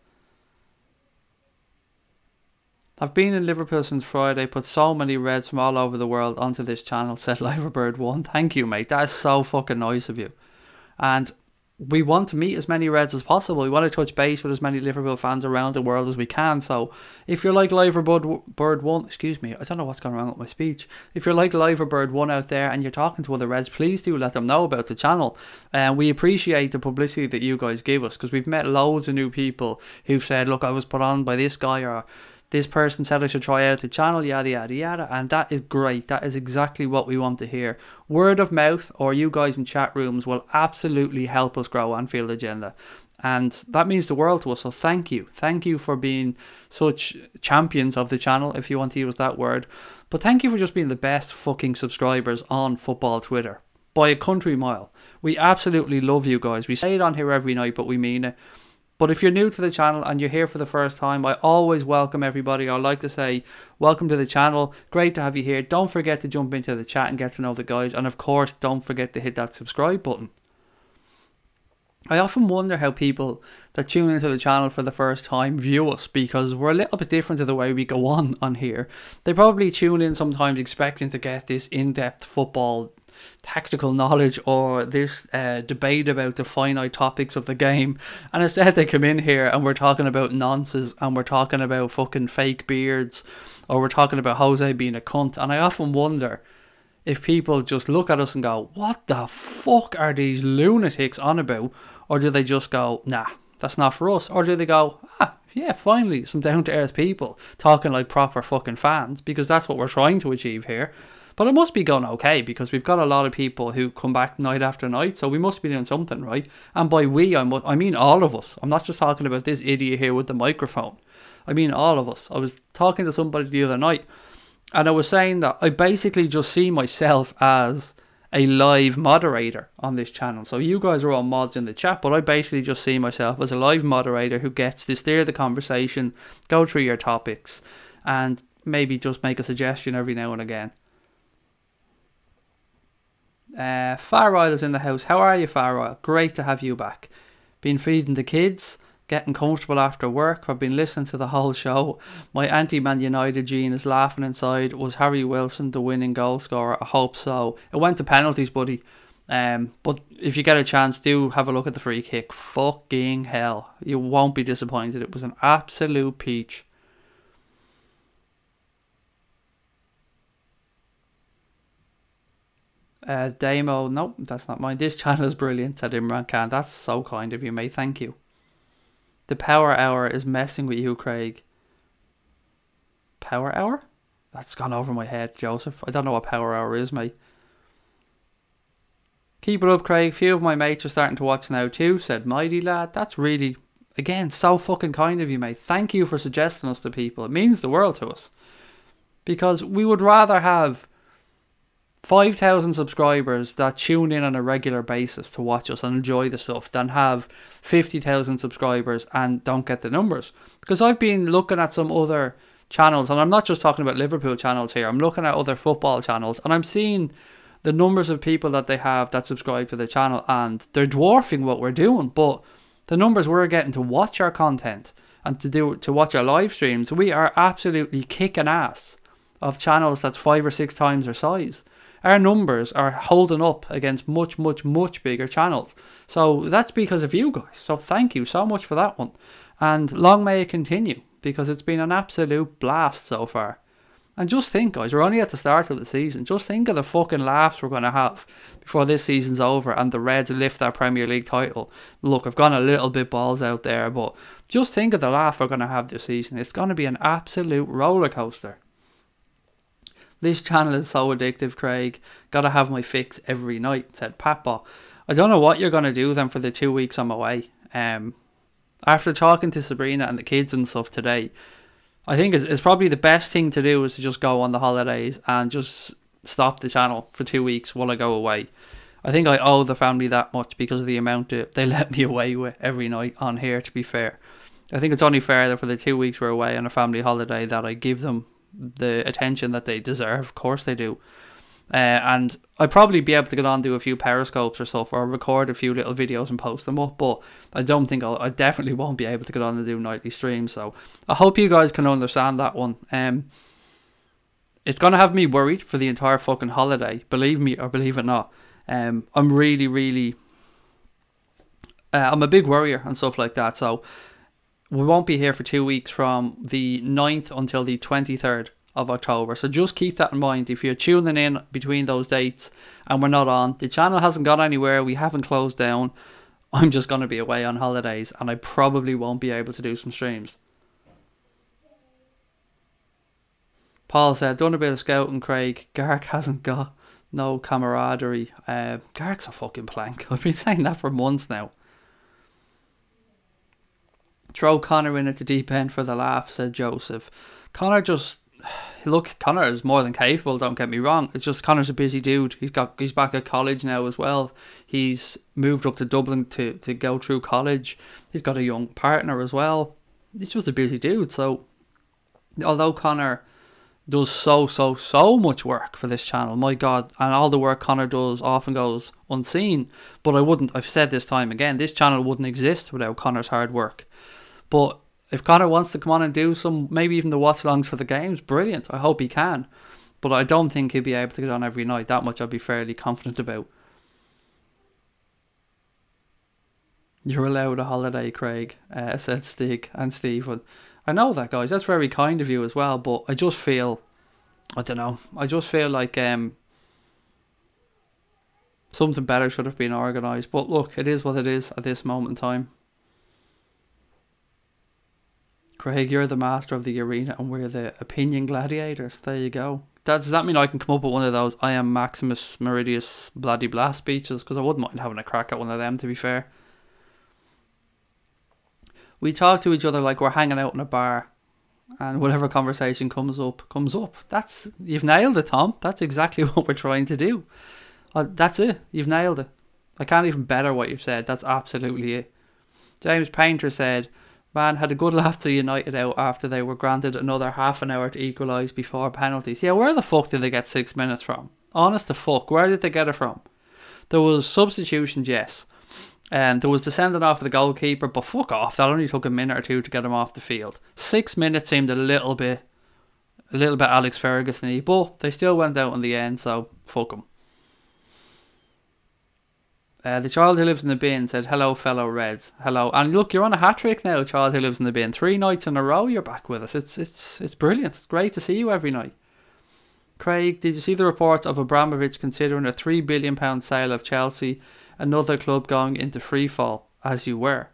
I've been in Liverpool since Friday, put so many Reds from all over the world onto this channel, said Liverbird1. Thank you, mate. That is so fucking nice of you. And we want to meet as many Reds as possible. We want to touch base with as many Liverpool fans around the world as we can. So if you're like Liverbird1, excuse me, I don't know what's going wrong with my speech. If you're like Liverbird1 out there and you're talking to other Reds, please do let them know about the channel. And we appreciate the publicity that you guys give us, because we've met loads of new people who've said, look, I was put on by this guy, or this person said I should try out the channel, yada yada yada, and that is great. That is exactly what we want to hear. Word of mouth, or you guys in chat rooms, will absolutely help us grow Anfield Agenda, and that means the world to us. So thank you for being such champions of the channel, if you want to use that word. But thank you for just being the best fucking subscribers on football Twitter by a country mile. We absolutely love you guys. We say it on here every night, but we mean it. But if you're new to the channel and you're here for the first time, I always welcome everybody. I like to say, welcome to the channel. Great to have you here. Don't forget to jump into the chat and get to know the guys. And of course, don't forget to hit that subscribe button. I often wonder how people that tune into the channel for the first time view us, because we're a little bit different to the way we go on here. They probably tune in sometimes expecting to get this in-depth football tactical knowledge, or this debate about the finite topics of the game, and instead they come in here and we're talking about nonsense, and we're talking about fucking fake beards, or we're talking about Jose being a cunt. And I often wonder if people just look at us and go, what the fuck are these lunatics on about? Or do they just go, nah, that's not for us? Or do they go, Yeah, finally, some down-to-earth people talking like proper fucking fans, because that's what we're trying to achieve here. But it must be going okay, because we've got a lot of people who come back night after night, so we must be doing something right. And by we, I mean all of us. I'm not just talking about this idiot here with the microphone. I mean all of us. I was talking to somebody the other night, and I was saying that I basically just see myself as a live moderator on this channel. So you guys are all mods in the chat, but I basically just see myself as a live moderator who gets to steer the conversation, go through your topics, and maybe just make a suggestion every now and again. Farrell is in the house. How are you, Farrell? Great to have you back. Been feeding the kids, getting comfortable after work. I've been listening to the whole show. My anti-Man United gene is laughing inside. Was Harry Wilson the winning goal scorer? I hope so. It went to penalties, buddy. But if you get a chance, do have a look at the free kick. Fucking hell. You won't be disappointed. It was an absolute peach. Damo, nope, that's not mine. This channel is brilliant, said Imran Khan. That's so kind of you, mate. Thank you. The power hour is messing with you, Craig. Power hour? That's gone over my head, Joseph. I don't know what power hour is, mate. Keep it up, Craig. Few of my mates are starting to watch now too, said Mighty Lad. That's really, again, so fucking kind of you, mate. Thank you for suggesting us to people. It means the world to us. Because we would rather have 5,000 subscribers that tune in on a regular basis to watch us and enjoy the stuff than have 50,000 subscribers and don't get the numbers. Because I've been looking at some other channels, and I'm not just talking about Liverpool channels here, I'm looking at other football channels, and I'm seeing the numbers of people that they have that subscribe to the channel, and they're dwarfing what we're doing. But the numbers we're getting to watch our content and to watch our live streams, we are absolutely kicking ass of channels that's 5 or 6 times their size. Our numbers are holding up against much, much, much bigger channels. So that's because of you guys. So thank you so much for that one. And long may it continue, because it's been an absolute blast so far. And just think, guys, we're only at the start of the season. Just think of the fucking laughs we're going to have before this season's over and the Reds lift that Premier League title. Look, I've gone a little bit balls out there, but just think of the laugh we're going to have this season. It's going to be an absolute roller coaster. This channel is so addictive, Craig. Gotta have my fix every night, said Papa. I don't know what you're going to do then for the 2 weeks I'm away. After talking to Sabrina and the kids and stuff today, I think it's probably the best thing to do is to just go on the holidays and just stop the channel for 2 weeks while I go away. I think I owe the family that much because of the amount they let me away with every night on here, to be fair. I think it's only fair that for the 2 weeks we're away on a family holiday that I give them the attention that they deserve. Of course they do. And I'd probably be able to get on, do a few periscopes or stuff, or record a few little videos and post them up, but I don't think I definitely won't be able to get on and do nightly streams. So I hope you guys can understand that one. It's gonna have me worried for the entire fucking holiday, believe me or believe it not. I'm really I'm a big worrier and stuff like that, so we won't be here for 2 weeks from the 9th until the 23rd of October. So just keep that in mind if you're tuning in between those dates and we're not on. The channel hasn't gone anywhere. We haven't closed down. I'm just going to be away on holidays and I probably won't be able to do some streams. Paul said, done a bit of scouting, Craig. Garrick hasn't got no camaraderie. Garrick's a fucking plank. I've been saying that for months now. Throw Connor in at the deep end for the laugh, said Joseph. Connor just... Look, Connor is more than capable, don't get me wrong. It's just Connor's a busy dude. He's back at college now as well. He's moved up to Dublin to go through college. He's got a young partner as well. He's just a busy dude. So, although Connor does so much work for this channel, my God, and all the work Connor does often goes unseen. But I've said this time again, this channel wouldn't exist without Connor's hard work. But if Connor wants to come on and do some, maybe even the watch-alongs for the games, brilliant. I hope he can. But I don't think he'll be able to get on every night. That much I'll be fairly confident about. You're allowed a holiday, Craig, said Stig and Stephen. I know that, guys. That's very kind of you as well. But I just feel, I don't know. I just feel like something better should have been organised. But look, it is what it is at this moment in time. Craig, you're the master of the arena and we're the opinion gladiators. There you go. Does that mean I can come up with one of those I am Maximus Meridius bloody blah speeches? Because I wouldn't mind having a crack at one of them, to be fair. We talk to each other like we're hanging out in a bar, and whatever conversation comes up. You've nailed it, Tom. That's exactly what we're trying to do. That's it. You've nailed it. I can't even better what you've said. That's absolutely it. James Painter said, man, had a good laugh to United out after they were granted another half an hour to equalise before penalties. Yeah, where the fuck did they get 6 minutes from? Honest to fuck, where did they get it from? There was substitutions, yes. And there was the sending off of the goalkeeper, but fuck off. That only took a minute or two to get him off the field. 6 minutes seemed a little bit Alex Ferguson-y, but they still went out in the end, so fuck them. The child who lives in the bin said, hello fellow Reds. Hello. And look, you're on a hat-trick now, child who lives in the bin. 3 nights in a row you're back with us. It's brilliant. It's great to see you every night. Craig, did you see the report of Abramovich considering a £3 billion sale of Chelsea, another club going into free fall, as you were?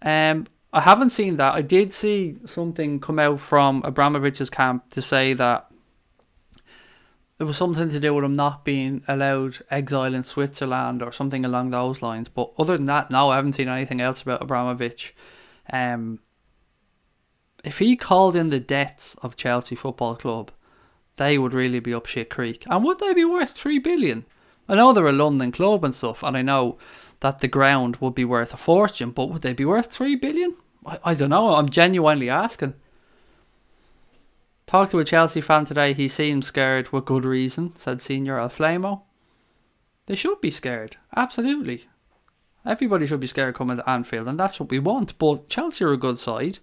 I haven't seen that. I did see something come out from Abramovich's camp to say that it was something to do with him not being allowed exile in Switzerland or something along those lines. But other than that, no, I haven't seen anything else about Abramovich. If he called in the debts of Chelsea Football Club, they would really be up shit creek. And would they be worth 3 billion? I know they're a London club and stuff, and I know that the ground would be worth a fortune, but would they be worth 3 billion? I don't know. I'm genuinely asking. Talked to a Chelsea fan today. He seemed scared with good reason, said Senior Alflamo. They should be scared. Absolutely. Everybody should be scared coming to Anfield, and that's what we want. But Chelsea are a good side.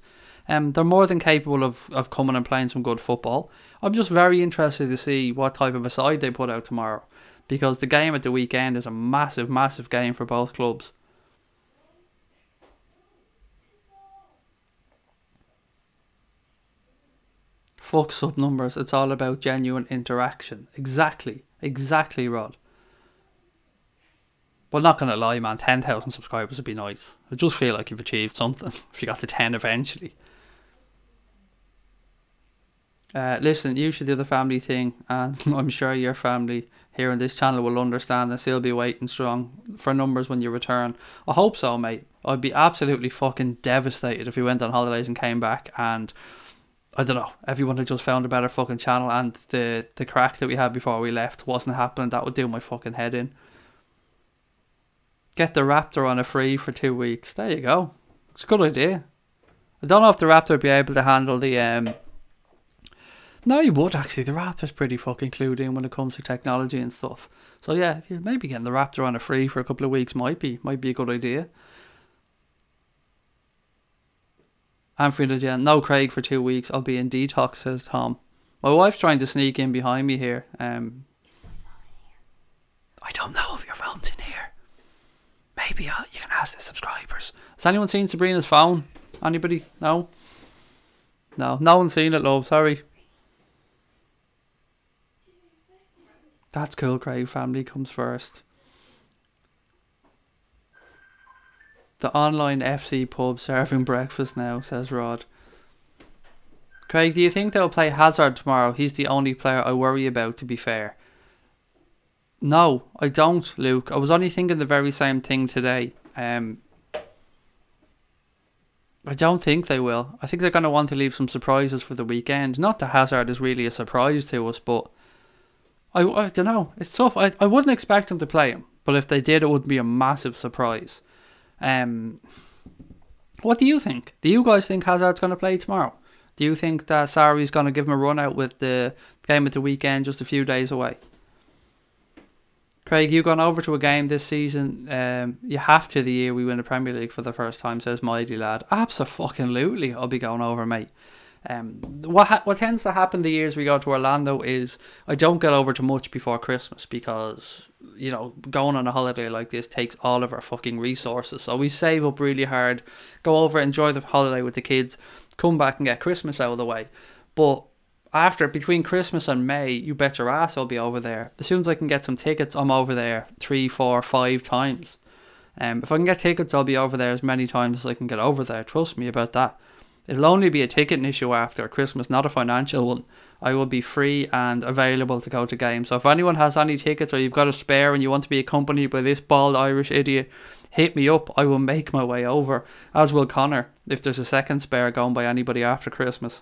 They're more than capable of coming and playing some good football. I'm just very interested to see what type of a side they put out tomorrow, because the game at the weekend is a massive, massive game for both clubs. Fuck sub numbers. It's all about genuine interaction. Exactly, Rod. But not gonna lie, man, 10,000 subscribers would be nice. I just feel like you've achieved something if you got to 10 eventually. Listen, you should do the family thing, and I'm sure your family here on this channel will understand and still be waiting strong for numbers when you return. I hope so, mate. I'd be absolutely fucking devastated if we went on holidays and came back and, I don't know, everyone had just found a better fucking channel and the crack that we had before we left wasn't happening. That would do my fucking head in. Get the Raptor on a free for 2 weeks. There you go. It's a good idea. I don't know if the Raptor would be able to handle the... No, you would actually. The Raptor's pretty fucking clued in when it comes to technology and stuff. So yeah, maybe getting the Raptor on a free for a couple of weeks might be a good idea. Anfield Agenda. No Craig for 2 weeks. I'll be in detox, says Tom. My wife's trying to sneak in behind me here. I don't know if your phone's in here. Maybe you can ask the subscribers. Has anyone seen Sabrina's phone? Anybody? No? No one's seen it, love. Sorry. That's cool, Craig. Family comes first. The online FC pub serving breakfast now, says Rod. Craig, do you think they'll play Hazard tomorrow? He's the only player I worry about, to be fair. No, I don't, Luke. I was only thinking the very same thing today. I don't think they will. I think they're going to want to leave some surprises for the weekend. Not that Hazard is really a surprise to us, but I don't know. It's tough. I wouldn't expect them to play him, but if they did, it would be a massive surprise. What do you think? Do you guys think Hazard's going to play tomorrow? Do you think that Sarri's going to give him a run out with the game at the weekend just a few days away? Craig, you gone over to a game this season? You have to the year we win the Premier League for the first time, says Mighty Lad. Absolutely, I'll be going over, mate. What tends to happen the years we go to Orlando is I don't get over too much before Christmas because, you know, going on a holiday like this takes all of our fucking resources. So we save up really hard, go over, enjoy the holiday with the kids, come back and get Christmas out of the way. But between Christmas and May, you bet your ass I'll be over there. As soon as I can get some tickets, I'm over there 3, 4, 5 times. If I can get tickets, I'll be over there as many times as I can get over there. Trust me about that. It'll only be a ticketing issue after Christmas, not a financial one. I will be free and available to go to games. So if anyone has any tickets or you've got a spare and you want to be accompanied by this bald Irish idiot, hit me up. I will make my way over, as will Connor, if there's a second spare going by anybody after Christmas.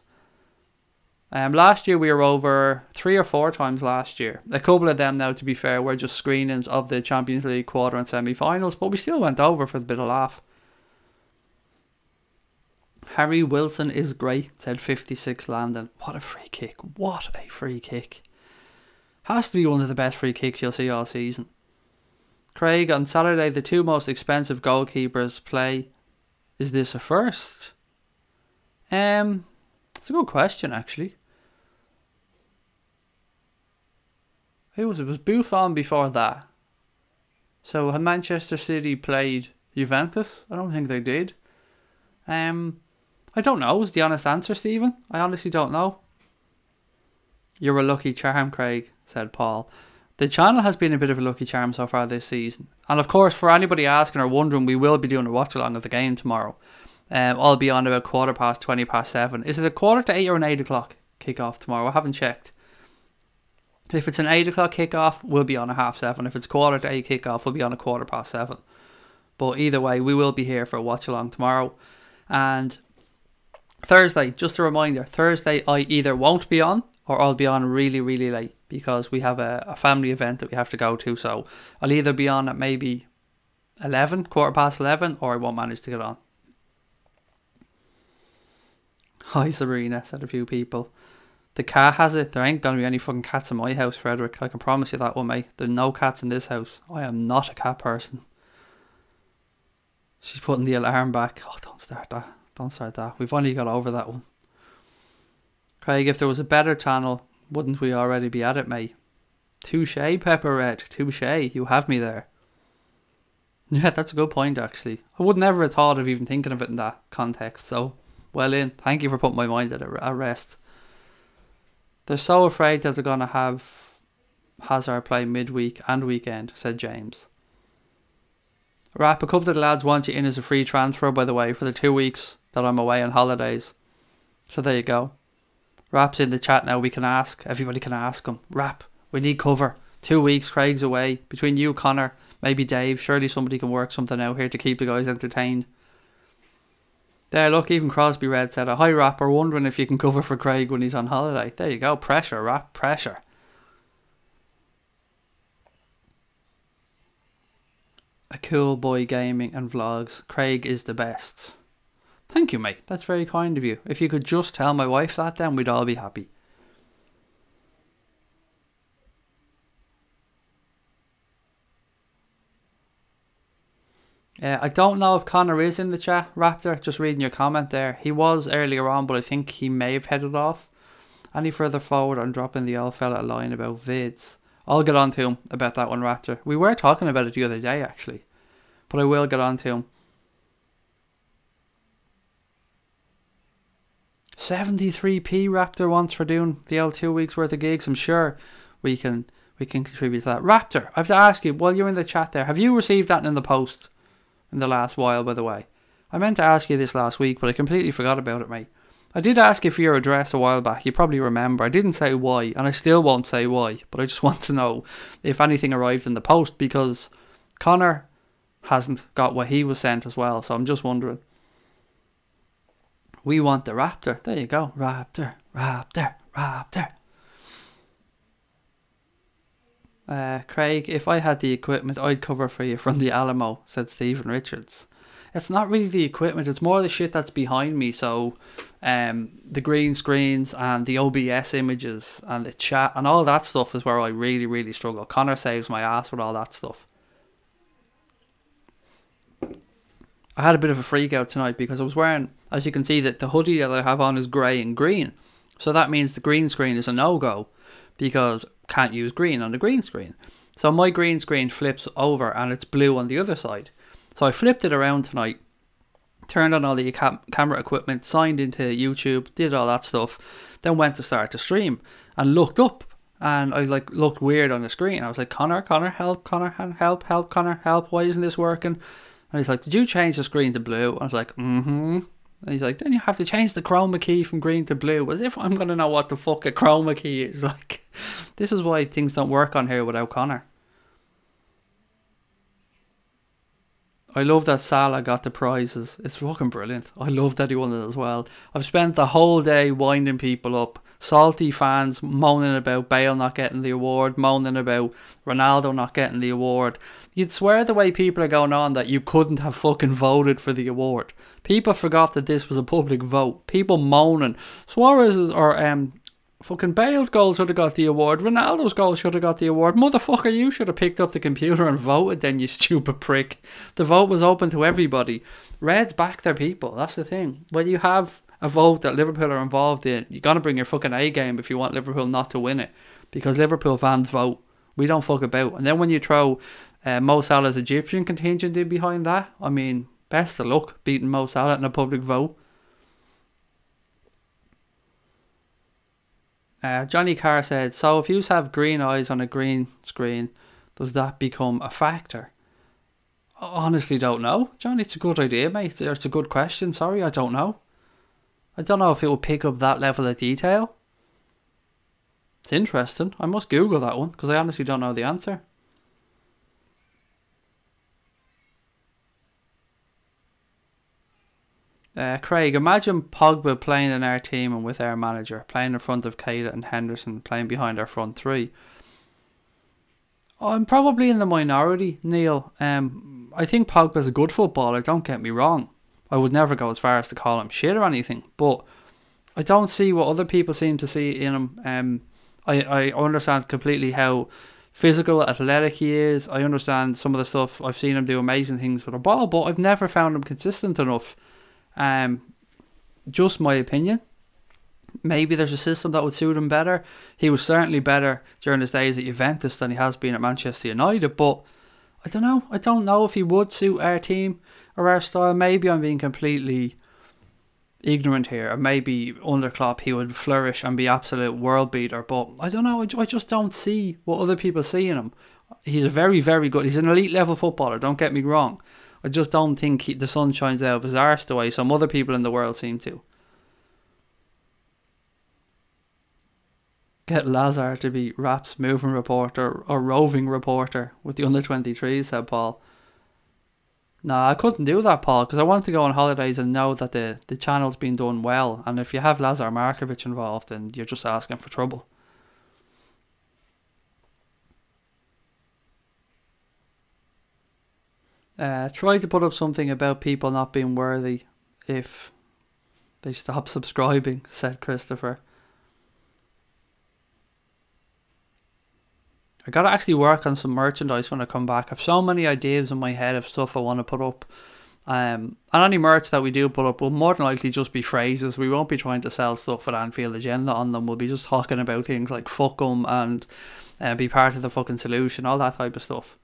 Last year we were over 3 or 4 times last year. A couple of them now, to be fair, were just screenings of the Champions League quarter and semi-finals, but we still went over for a bit of laugh. Harry Wilson is great, said 56 Landon. What a free kick. What a free kick. Has to be one of the best free kicks you'll see all season. Craig, on Saturday, the 2 most expensive goalkeepers play. Is this a first? It's a good question, actually. Who was it? It was Buffon before that. So had Manchester City played Juventus? I don't think they did. I don't know is the honest answer, Stephen. I honestly don't know. You're a lucky charm, Craig, said Paul. The channel has been a bit of a lucky charm so far this season. And of course, for anybody asking or wondering, we will be doing a watch along of the game tomorrow. I'll be on about 7:15. Is it a 7:45 or an 8 o'clock kickoff tomorrow? I haven't checked. If it's an 8 o'clock kickoff, we'll be on a 7:30. If it's 7:45 kickoff, we'll be on a 7:15. But either way, we will be here for a watch along tomorrow. And Thursday, just a reminder, Thursday I either won't be on or I'll be on really, really late because we have a family event that we have to go to. So I'll either be on at maybe 11, or I won't manage to get on. Hi Sabrina, said a few people. The cat has it. There ain't going to be any fucking cats in my house, Frederick. I can promise you that one, mate. There's no cats in this house. I am not a cat person. She's putting the alarm back. Oh, don't start that. Don't start that. We've only got over that one. Craig, if there was a better channel, wouldn't we already be at it, mate? Touche, Pepper Red. Touche. You have me there. Yeah, that's a good point, actually. I would never have thought of even thinking of it in that context. So, well in. Thank you for putting my mind at rest. They're so afraid that they're going to have Hazard play midweek and weekend, said James. Rap, a couple of the lads want you in as a free transfer, by the way, for the 2 weeks that I'm away on holidays. So there you go. Rap's in the chat now. We can ask. Everybody can ask him. Rap, we need cover. 2 weeks, Craig's away. Between you, Connor, maybe Dave. Surely somebody can work something out here to keep the guys entertained. There, look, even Crosby Red said, hi Rap, we're wondering if you can cover for Craig when he's on holiday. There you go. Pressure, Rap. Pressure. A cool boy gaming and vlogs. Craig is the best. Thank you, mate. That's very kind of you. If you could just tell my wife that, then we'd all be happy. I don't know if Connor is in the chat, Raptor. Just reading your comment there. He was earlier on, but I think he may have headed off. Any further forward, I'm dropping the old fella a line about vids. I'll get on to him about that one, Raptor. We were talking about it the other day, actually. But I will get on to him. 73p Raptor wants for doing the old 2 weeks worth of gigs. I'm sure we can contribute to that. Raptor, I have to ask you, while you're in the chat there, have you received that in the post in the last while, by the way? I meant to ask you this last week, but I completely forgot about it, mate. I did ask you for your address a while back. You probably remember. I didn't say why, and I still won't say why, but I just want to know if anything arrived in the post, because Connor hasn't got what he was sent as well, so I'm just wondering. We want the Raptor. There you go. Raptor, Raptor, Raptor. Craig, if I had the equipment, I'd cover for you from the Alamo, said Stephen Richards. It's not really the equipment, it's more the shit that's behind me. So the green screens and the OBS images and the chat and all that stuff is where I really, really struggle. Connor saves my ass with all that stuff. I had a bit of a freak out tonight because I was wearing, as you can see, that the hoodie that I have on is grey and green. So that means the green screen is a no-go because can't use green on the green screen. So my green screen flips over and it's blue on the other side. So I flipped it around tonight, turned on all the camera equipment, signed into YouTube, did all that stuff, then went to start to stream and looked up and I looked weird on the screen. I was like, Connor, help, Connor, help, Connor, help, why isn't this working? And he's like, did you change the screen to blue? And I was like, And he's like, then you have to change the chroma key from green to blue. As if I'm going to know what the fuck a chroma key is. Like, this is why things don't work on here without Connor. I love that Salah got the prizes. It's fucking brilliant. I love that he won it as well. I've spent the whole day winding people up. Salty fans moaning about Bale not getting the award, moaning about Ronaldo not getting the award. You'd swear the way people are going on that you couldn't have fucking voted for the award. People forgot that this was a public vote. People moaning. Suarez or fucking Bale's goal should have got the award. Ronaldo's goal should have got the award. Motherfucker, you should have picked up the computer and voted then, you stupid prick. The vote was open to everybody. Reds back their people. That's the thing. When you have a vote that Liverpool are involved in, you got to bring your fucking A game if you want Liverpool not to win it. Because Liverpool fans vote. We don't fuck about. And then when you throw Mo Salah's Egyptian contingent in behind that, I mean, best of luck beating Mo Salah in a public vote. Johnny Carr said, so if you have green eyes on a green screen, does that become a factor? I honestly don't know. Johnny, it's a good idea, mate. It's a good question. Sorry, I don't know. I don't know if it will pick up that level of detail. It's interesting. I must Google that one because I honestly don't know the answer. Craig, imagine Pogba playing in our team and with our manager, playing in front of Keita and Henderson, playing behind our front three. I'm probably in the minority, Neil. I think Pogba's a good footballer, don't get me wrong. I would never go as far as to call him shit or anything, but I don't see what other people seem to see in him. I understand completely how physical, athletic he is. I understand some of the stuff. I've seen him do amazing things with a ball, but I've never found him consistent enough. Just my opinion. Maybe there's a system that would suit him better. He was certainly better during his days at Juventus than he has been at Manchester United, but I don't know. I don't know if he would suit our team or our style. Maybe I'm being completely ignorant here, or maybe under Klopp he would flourish and be absolute world beater, but I don't know. I just don't see what other people see in him. He's a very, very good, he's an elite level footballer, don't get me wrong. I just don't think the sun shines out of his arse the way some other people in the world seem to. Get Lazar to be Rap's moving reporter or roving reporter with the under-23s, said Paul. Nah, I couldn't do that, Paul, because I want to go on holidays and know that the channel's been done well. And if you have Lazar Markovic involved, then you're just asking for trouble. Try to put up something about people not being worthy if they stop subscribing, said Christopher. I gotta actually work on some merchandise when I come back. I've so many ideas in my head of stuff I want to put up. And any merch that we do put up will more than likely just be phrases. We won't be trying to sell stuff with Anfield Agenda on them. We'll be just talking about things like fuck 'em and be part of the fucking solution, all that type of stuff.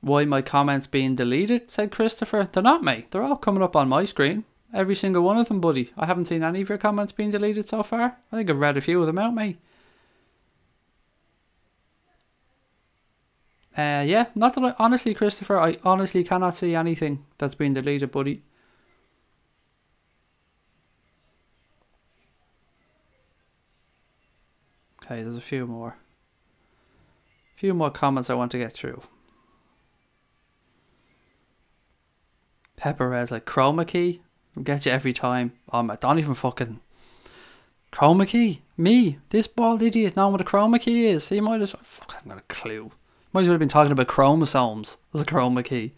Why my comments being deleted, said Christopher. They're not, mate. They're all coming up on my screen. Every single one of them, buddy. I haven't seen any of your comments being deleted so far. I think I've read a few of them out, mate. Yeah, not that honestly, Christopher, I honestly cannot see anything that's been deleted, buddy. Okay, there's a few more. A few more comments I want to get through. Pepper Red's like, chroma key? I'll get you every time. Oh, man, don't even fucking... Chroma key? Me? This bald idiot know what a chroma key is? He might as well... Fuck, I haven't got a clue. Might as well have been talking about chromosomes as a chroma key.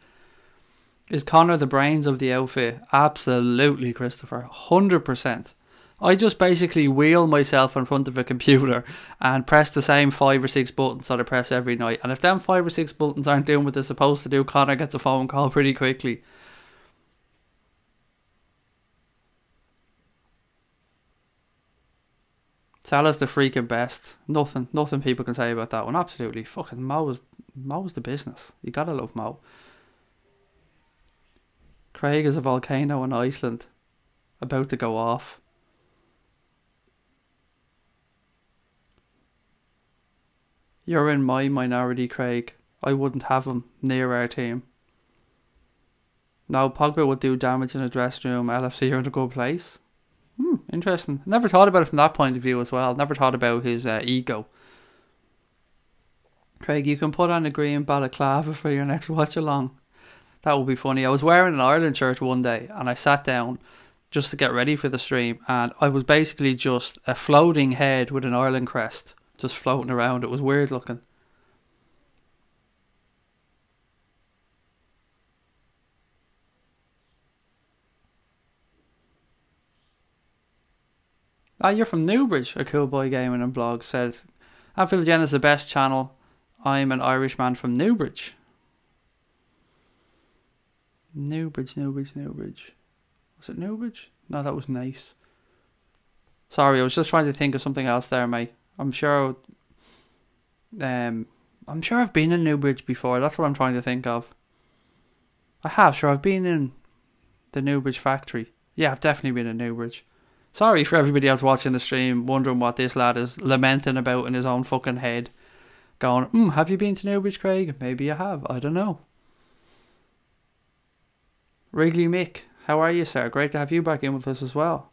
Is Connor the brains of the outfit? Absolutely, Christopher. 100%. I just basically wheel myself in front of a computer and press the same 5 or 6 buttons that I press every night. And if them 5 or 6 buttons aren't doing what they're supposed to do, Connor gets a phone call pretty quickly. Salah's the freaking best. Nothing people can say about that one. Absolutely. Fucking Mo's the business. You gotta love Mo. Craig is a volcano in Iceland. About to go off. You're in my minority, Craig. I wouldn't have him near our team. No, Pogba would do damage in a dressing room. LFC are in a good place. Interesting. Never thought about it from that point of view as well. Never thought about his ego. Craig, you can put on a green balaclava for your next watch along. That would be funny. I was wearing an Ireland shirt one day and I sat down just to get ready for the stream, and I was basically just a floating head with an Ireland crest just floating around. It was weird looking. Ah, you're from Newbridge, a cool boy gaming and vlog said. Anfield Agenda is the best channel. I'm an Irishman from Newbridge. Newbridge. Was it Newbridge? No, that was Nice. Sorry, I was just trying to think of something else there, mate. I'm sure I've been in Newbridge before. That's what I'm trying to think of. I have, sure. I've been in the Newbridge factory. Yeah, I've definitely been in Newbridge. Sorry for everybody else watching the stream, wondering what this lad is lamenting about in his own fucking head. Going, have you been to Newbridge, Craig? Maybe you have. I don't know. Wrigley Mick, how are you, sir? Great to have you back in with us as well.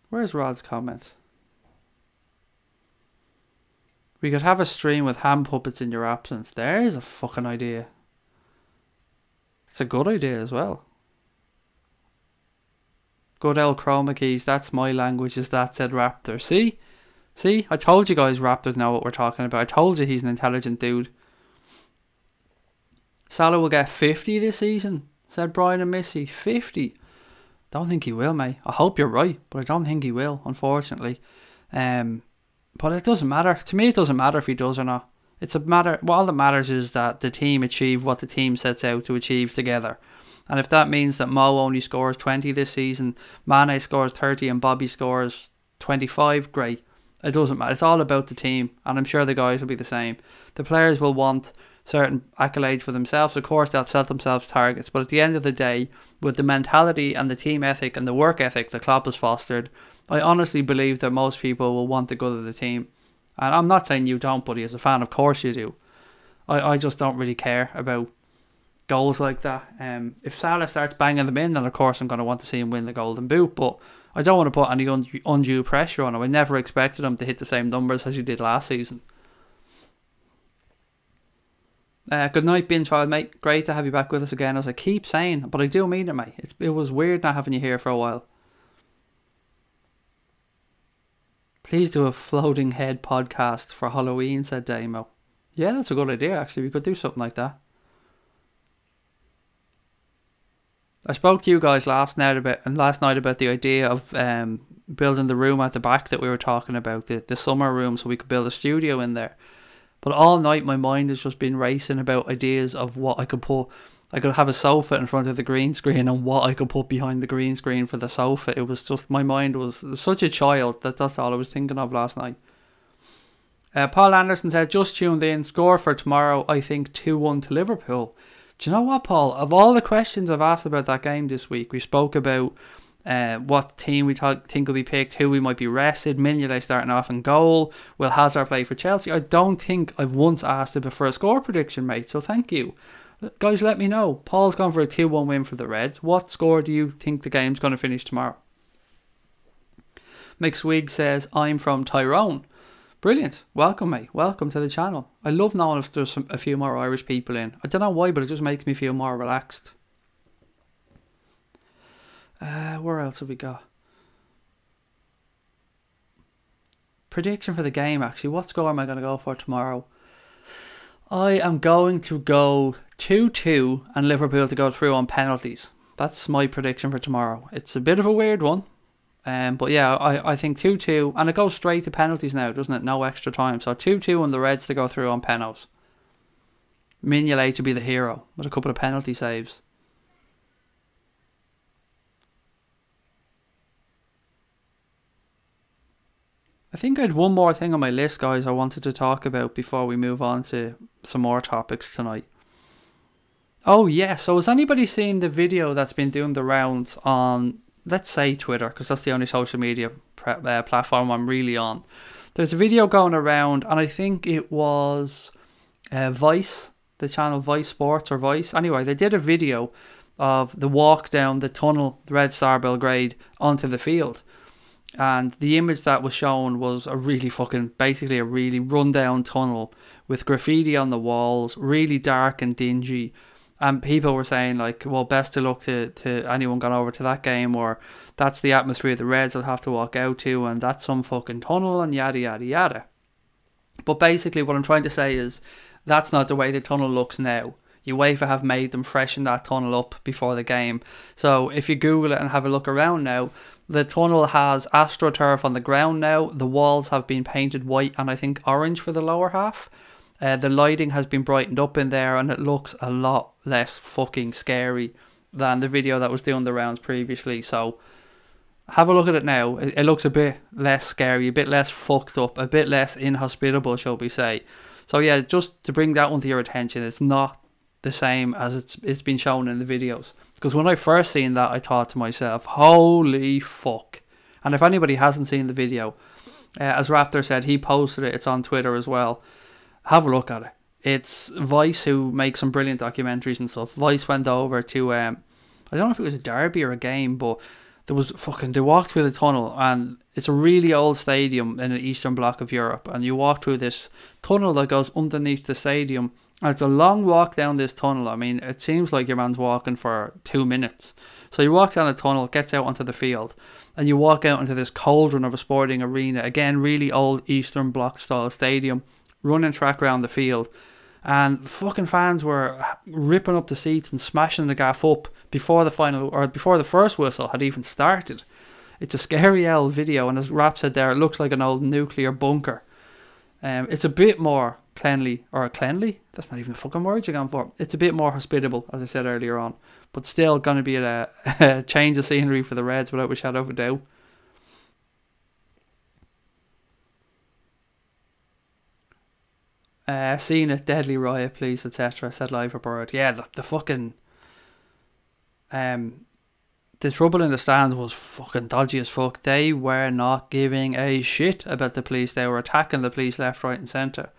Where's Rod's comment? We could have a stream with hand puppets in your absence. There's a fucking idea. It's a good idea as well. Good old chroma keys. That's my language, is that, said Raptor. See? I told you guys Raptors know what we're talking about. I told you he's an intelligent dude. Salah will get 50 this season, said Brian and Missy. 50? Don't think he will, mate. I hope you're right, but I don't think he will, unfortunately. But it doesn't matter. To me, it doesn't matter if he does or not. It's a matter. All that matters is that the team achieve what the team sets out to achieve together. And if that means that Mo only scores 20 this season, Mane scores 30 and Bobby scores 25, great. It doesn't matter. It's all about the team, and I'm sure the guys will be the same. The players will want certain accolades for themselves. Of course, they'll set themselves targets, but at the end of the day, with the mentality and the team ethic and the work ethic that Klopp has fostered, I honestly believe that most people will want the good of the team. And I'm not saying you don't, buddy. As a fan, of course you do. I just don't really care about goals like that. If Salah starts banging them in, then of course I'm going to want to see him win the Golden Boot, but I don't want to put any undue pressure on him. I never expected him to hit the same numbers as he did last season. Good night, Bin Child, mate. Great to have you back with us again, as I keep saying, but I do mean it, mate. It was weird not having you here for a while. Please do a floating head podcast for Halloween, said Damo. Yeah, that's a good idea, actually. We could do something like that. I spoke to you guys last night about the idea of building the room at the back that we were talking about, the summer room, so we could build a studio in there. But all night my mind has just been racing about ideas of what I could put. I could have a sofa in front of the green screen and what I could put behind the green screen for the sofa. It was just, my mind was such a child that's all I was thinking of last night. Paul Anderson said, just tuned in, score for tomorrow, I think 2-1 to Liverpool. Do you know what, Paul? Of all the questions I've asked about that game this week, we spoke about what team we think will be picked, who we might be rested, Mignolet starting off in goal, will Hazard play for Chelsea? I don't think I've once asked it for a score prediction, mate, so thank you. Guys, let me know. Paul's gone for a 2-1 win for the Reds. What score do you think the game's going to finish tomorrow? McSwig says, I'm from Tyrone. Brilliant. Welcome, mate. Welcome to the channel. I love knowing if there's a few more Irish people in. I don't know why, but it just makes me feel more relaxed. Where else have we got? Prediction for the game, actually. What score am I going to go for tomorrow? I am going to go 2-2 and Liverpool to go through on penalties. That's my prediction for tomorrow. It's a bit of a weird one. But yeah, I think 2-2, and it goes straight to penalties now, doesn't it? No extra time. So 2-2 and the Reds to go through on penalties. Mignolet to be the hero with a couple of penalty saves. I think I had one more thing on my list, guys, I wanted to talk about before we move on to some more topics tonight. Oh yeah, so has anybody seen the video that's been doing the rounds on, let's say, Twitter, because that's the only social media platform I'm really on. There's a video going around, and I think it was Vice, the channel Vice Sports or Vice. Anyway, they did a video of the walk down the tunnel, the Red Star Belgrade, onto the field. And the image that was shown was basically a really rundown tunnel with graffiti on the walls, really dark and dingy. And people were saying, like, well, best of luck to anyone gone over to that game, or that's the atmosphere the Reds will have to walk out to, and that's some fucking tunnel, and yada, yada, yada. But basically what I'm trying to say is that's not the way the tunnel looks now. UEFA have made them freshen that tunnel up before the game. So if you Google it and have a look around now, the tunnel has AstroTurf on the ground now. The walls have been painted white and I think orange for the lower half. The lighting has been brightened up in there and it looks a lot less fucking scary than the video that was doing the rounds previously. So have a look at it now. It looks a bit less scary, a bit less fucked up, a bit less inhospitable, shall we say. So yeah, just to bring that one to your attention, it's not the same as it's been shown in the videos. Because when I first seen that, I thought to myself, holy fuck. And if anybody hasn't seen the video, as Raptor said, he posted it, it's on Twitter as well. Have a look at it. It's Vice who makes some brilliant documentaries and stuff. Vice went over to, I don't know if it was a derby or a game, but they walked through the tunnel, and it's a really old stadium in the eastern bloc of Europe, and you walk through this tunnel that goes underneath the stadium, and it's a long walk down this tunnel. I mean, it seems like your man's walking for 2 minutes. So you walk down the tunnel, gets out onto the field, and you walk out into this cauldron of a sporting arena, again, really old eastern bloc style stadium, running track around the field. And fucking fans were ripping up the seats and smashing the gaff up before the first whistle had even started. It's a scary old video, and as Rap said there, it looks like an old nuclear bunker. It's a bit more cleanly? That's not even the fucking word you're going for. It's a bit more hospitable, as I said earlier on, but still going to be a change of scenery for the Reds without a shadow of a doubt. Seen it, deadly riot, please, etc. said Liverpool. Yeah, the fucking the trouble in the stands was fucking dodgy as fuck. They were not giving a shit about the police. They were attacking the police left, right and centre.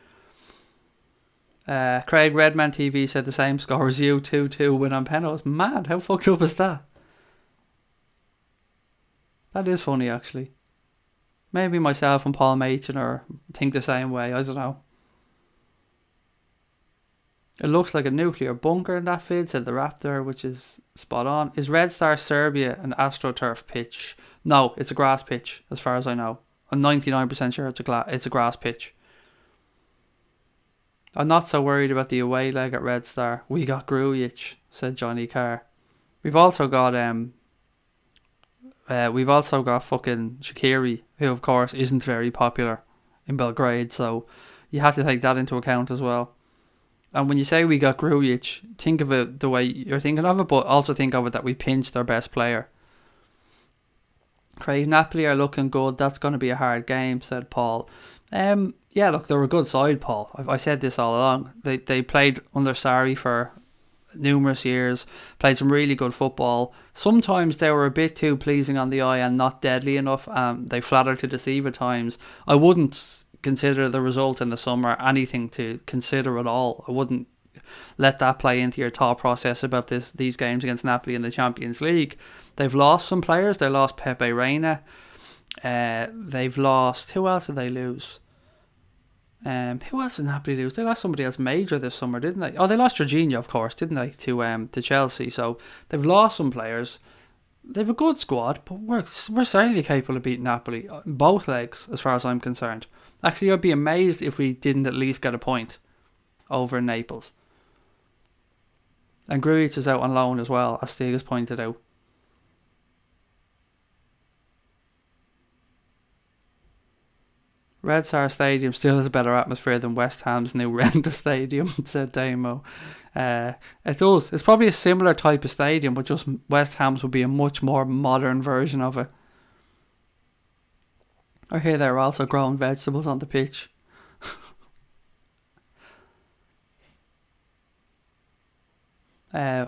Craig Redman TV said the same score as you, 2-2 win on penalties. Mad, how fucked up is that? That is funny, actually. Maybe myself and Paul Machin think the same way, I don't know. It looks like a nuclear bunker in that field, said the Raptor, which is spot on. Is Red Star Serbia an AstroTurf pitch? No, it's a grass pitch, as far as I know. I'm 99% sure it's a grass pitch. I'm not so worried about the away leg at Red Star. We got Grujic, said Johnny Carr. We've also got fucking Shaqiri, who of course isn't very popular in Belgrade, so you have to take that into account as well. And when you say we got Grujic, think of it the way you're thinking of it, but also think of it that we pinched our best player. Craig, Napoli are looking good. That's going to be a hard game, said Paul. Yeah, look, they're a good side, Paul. I said this all along. They played under Sarri for numerous years, played some really good football. Sometimes they were a bit too pleasing on the eye and not deadly enough. They flattered to deceive at times. I wouldn't consider the result in the summer anything to consider at all. I wouldn't let that play into your thought process about these games against Napoli in the Champions League. They've lost some players. They lost Pepe Reina. They've lost... Who else did they lose? Who else did Napoli lose? They lost somebody else major this summer, didn't they? Oh, they lost Jorginho, of course, didn't they, to Chelsea. So they've lost some players. They've a good squad, but we're certainly capable of beating Napoli both legs, as far as I'm concerned. Actually, I'd be amazed if we didn't at least get a point over Naples. And Grujic is out on loan as well, as Stig has pointed out. Red Star Stadium still has a better atmosphere than West Ham's new Renta Stadium, said Damo. It does. It's probably a similar type of stadium, but just West Ham's would be a much more modern version of it. I hear they're also growing vegetables on the pitch.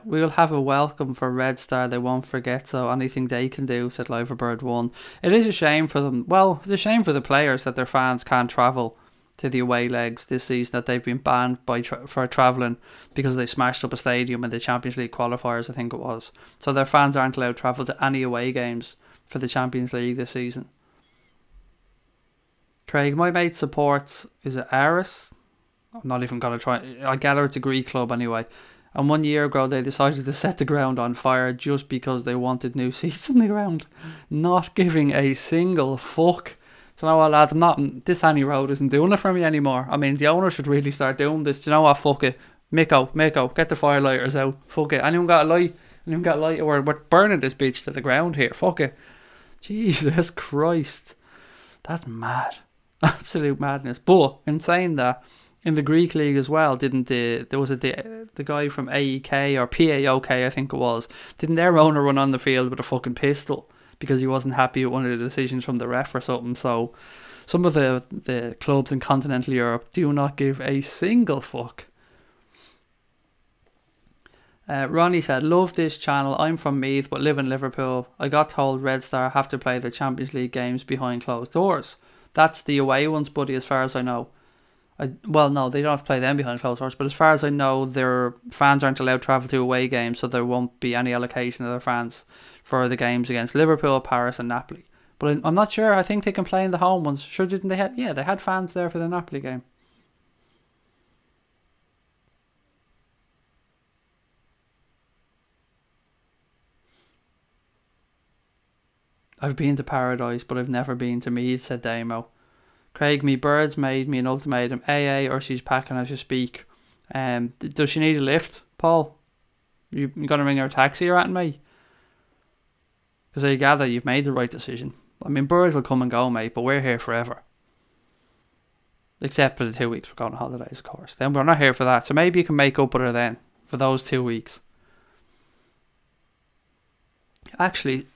We'll have a welcome for Red Star, they won't forget, so anything they can do, said Liverbird 1. It is a shame for them. Well, it's a shame for the players that their fans can't travel to the away legs this season that they've been banned for travelling because they smashed up a stadium in the Champions League qualifiers, I think it was. So their fans aren't allowed to travel to any away games for the Champions League this season. Craig, my mate supports, is it Aris? I'm not even going to try. I gather it's a Greek club anyway. And 1 year ago they decided to set the ground on fire just because they wanted new seats in the ground. Not giving a single fuck. So you know what, lads, this Annie Road isn't doing it for me anymore. I mean, the owner should really start doing this. Do you know what, fuck it. Miko, get the firelighters out. Fuck it. Anyone got a light? We're burning this bitch to the ground here. Fuck it. Jesus Christ. That's mad. Absolute madness. But in saying that, in the Greek league as well, didn't the guy from AEK or PAOK, I think it was, didn't their owner run on the field with a fucking pistol because he wasn't happy with one of the decisions from the ref or something? So some of the clubs in continental Europe do not give a single fuck. Ronnie said, love this channel. I'm from Meath but live in Liverpool. I got told Red Star have to play the Champions League games behind closed doors. That's the away ones, buddy, as far as I know. Well, no, they don't have to play them behind closed doors, but as far as I know, their fans aren't allowed to travel to away games, so there won't be any allocation of their fans for the games against Liverpool, Paris and Napoli. But I'm not sure. I think they can play in the home ones. Sure, didn't they? They had fans there for the Napoli game. I've been to Paradise, but I've never been to Meath, said Damo. Craig, me birds made me an ultimatum. AA or she's packing as you speak. Does she need a lift, Paul? You gonna ring her a taxi or at me? Because I gather you've made the right decision. I mean, birds will come and go, mate, but we're here forever. Except for the 2 weeks we're going on holidays, of course. Then we're not here for that. So maybe you can make up with her then for those 2 weeks. Actually,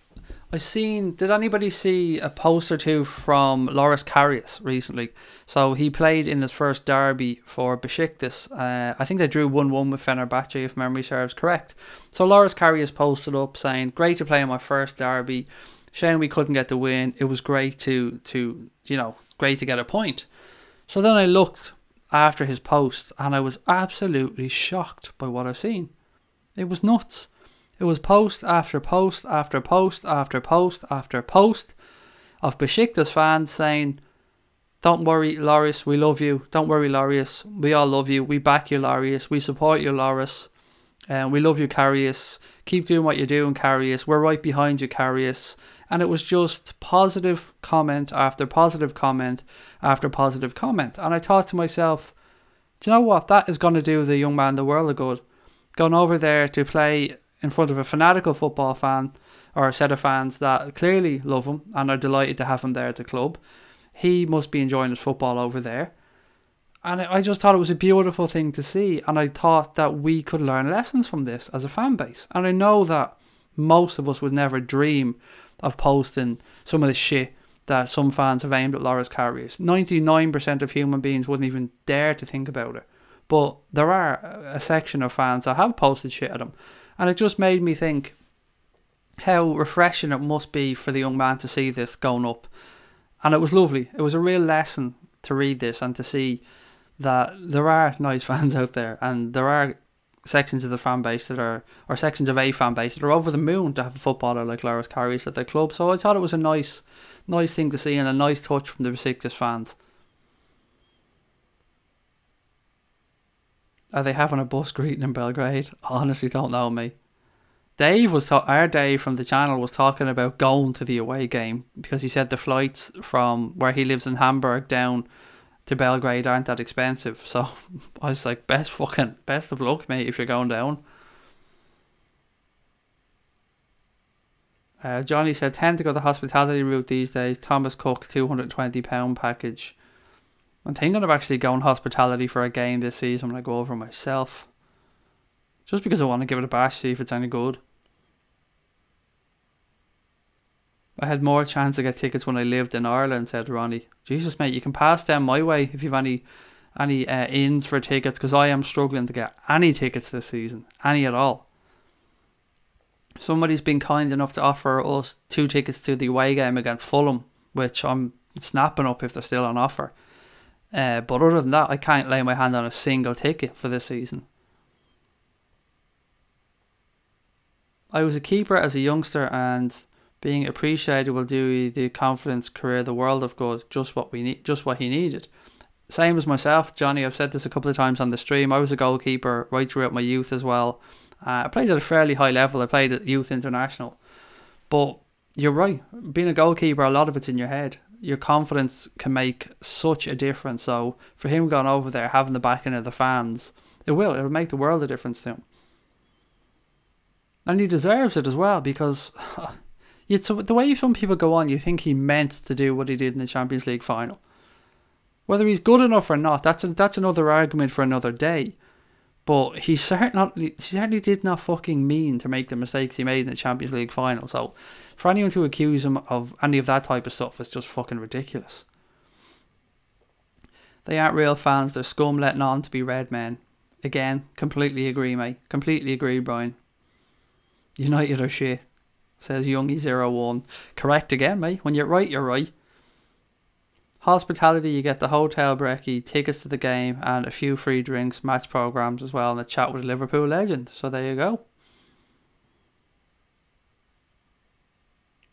did anybody see a post or two from Loris Karius recently? So he played in his first derby for Besiktas. I think they drew 1-1 with Fenerbahce, if memory serves correct. So Loris Karius posted up saying, great to play in my first derby. Shame we couldn't get the win. It was great to get a point. So then I looked after his post and I was absolutely shocked by what I've seen. It was nuts. It was post after post after post after post after post of Besiktas fans saying, don't worry, Loris, we love you. Don't worry, Loris, we all love you. We back you, Loris. We support you, Loris. We love you, Karius. Keep doing what you're doing, Karius. We're right behind you, Karius. And it was just positive comment after positive comment after positive comment. And I thought to myself, do you know what? That is going to do the young man the world of good. Going over there to play in front of a fanatical football fan or a set of fans that clearly love him and are delighted to have him there at the club. He must be enjoying his football over there. And I just thought it was a beautiful thing to see. And I thought that we could learn lessons from this as a fan base. And I know that most of us would never dream of posting some of the shit that some fans have aimed at Loris Karius. 99% of human beings wouldn't even dare to think about it. But there are a section of fans that have posted shit at him. And it just made me think how refreshing it must be for the young man to see this going up. And it was lovely. It was a real lesson to read this and to see that there are nice fans out there. And there are sections of the fan base or sections of a fan base that are over the moon to have a footballer like Loris Karius at their club. So I thought it was a nice thing to see and a nice touch from the Besiktas fans. Are they having a bus greeting in Belgrade? I honestly don't know, mate. Our Dave from the channel was talking about going to the away game because he said the flights from where he lives in Hamburg down to Belgrade aren't that expensive. So I was like, best of luck, mate, if you're going down. Johnny said, tend to go the hospitality route these days. Thomas Cook, £220 package. I'm thinking of actually going hospitality for a game this season when I go over myself. Just because I want to give it a bash, see if it's any good. I had more chance to get tickets when I lived in Ireland, said Ronnie. Jesus, mate, you can pass them my way if you've any ins for tickets, because I am struggling to get any tickets this season. Any at all. Somebody's been kind enough to offer us 2 tickets to the away game against Fulham, which I'm snapping up if they're still on offer. But other than that, I can't lay my hand on a single ticket for this season. I was a keeper as a youngster, and being appreciated will do the confidence career the world of good. Just what he needed. Same as myself, Johnny. I've said this a couple of times on the stream. I was a goalkeeper right throughout my youth as well. I played at a fairly high level. I played at youth international. But you're right. Being a goalkeeper, a lot of it's in your head. Your confidence can make such a difference. So for him going over there, having the backing of the fans, it'll make the world a difference to him. And he deserves it as well, because the way some people go on, you think he meant to do what he did in the Champions League final. Whether he's good enough or not, that's another argument for another day. But he certainly did not fucking mean to make the mistakes he made in the Champions League final. So for anyone to accuse him of any of that type of stuff is just fucking ridiculous. They aren't real fans, they're scum letting on to be red men. Again, completely agree, mate. Completely agree, Brian. United are shit, says Youngie01. Correct again, mate. When you're right, you're right. Hospitality, you get the hotel brekkie, tickets to the game, and a few free drinks, match programs as well, and a chat with a Liverpool legend. So there you go.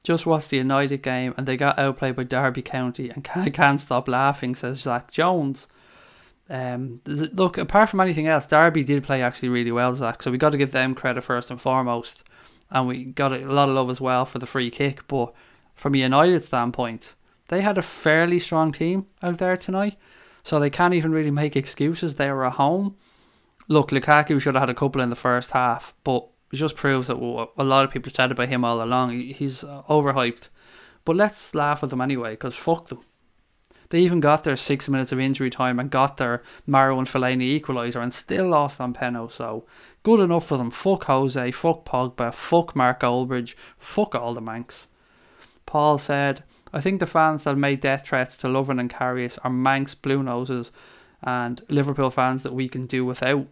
Just watched the United game and they got outplayed by Derby County and can't stop laughing, says Zach Jones. Look, apart from anything else, Derby did play actually really well, Zach, so we got to give them credit first and foremost. And we got a lot of love as well for the free kick. But from a United standpoint, they had a fairly strong team out there tonight, so they can't even really make excuses. They were at home. Look, Lukaku should have had a couple in the first half, but it just proves that a lot of people said about him all along. He's overhyped. But let's laugh at them anyway, because fuck them. They even got their 6 minutes of injury time and got their Maro and Fellaini equaliser and still lost on penalty. So good enough for them. Fuck Jose, fuck Pogba, fuck Mark Goldbridge, fuck all the Manx. Paul said, I think the fans that made death threats to Lovren and Karius are Manx blue noses and Liverpool fans that we can do without.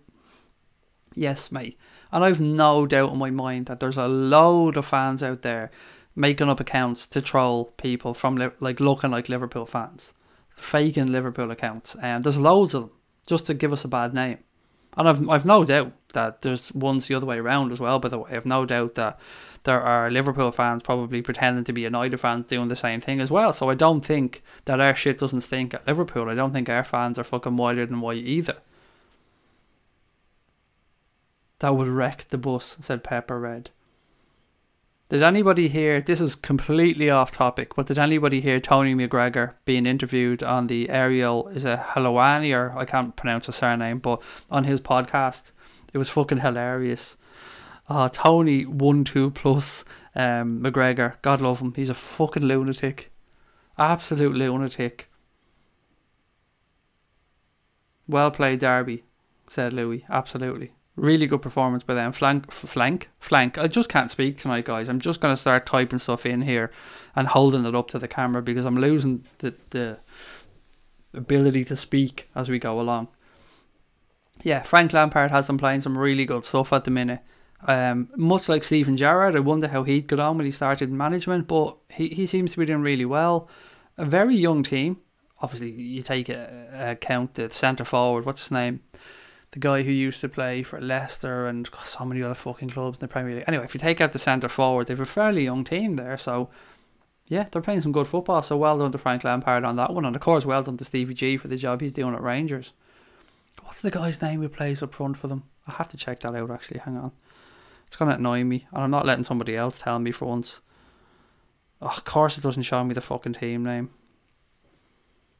Yes, mate. And I've no doubt in my mind that there's a load of fans out there making up accounts to troll people from looking like Liverpool fans. Faking Liverpool accounts. And there's loads of them just to give us a bad name. And I've no doubt that there's ones the other way around as well, by the way. I've no doubt that there are Liverpool fans probably pretending to be United fans doing the same thing as well. So I don't think that our shit doesn't stink at Liverpool. I don't think our fans are fucking wider than white either. That would wreck the bus, said Pepper Red. Did anybody hear, this is completely off topic, but did anybody hear Tony McGregor being interviewed on the Ariel, is it Helwani, or I can't pronounce his surname, but on his podcast? It was fucking hilarious. Tony 1-2+, McGregor, God love him, he's a fucking lunatic. Absolute lunatic. Well played, Derby, said Louis, absolutely. Really good performance by them. Flank. I just can't speak tonight, guys. I'm just going to start typing stuff in here and holding it up to the camera because I'm losing the ability to speak as we go along. Yeah, Frank Lampard has them playing some really good stuff at the minute. Much like Steven Gerrard, I wonder how he'd got on when he started in management, but he seems to be doing really well. A very young team. Obviously, you take account the centre forward. What's his name? The guy who used to play for Leicester and so many other fucking clubs in the Premier League. Anyway, if you take out the centre forward, they have a fairly young team there. So, yeah, they're playing some good football. So, well done to Frank Lampard on that one. And, of course, well done to Stevie G for the job he's doing at Rangers. What's the guy's name who plays up front for them? I have to check that out, actually. Hang on. It's going to annoy me. And I'm not letting somebody else tell me for once. Oh, of course it doesn't show me the fucking team name.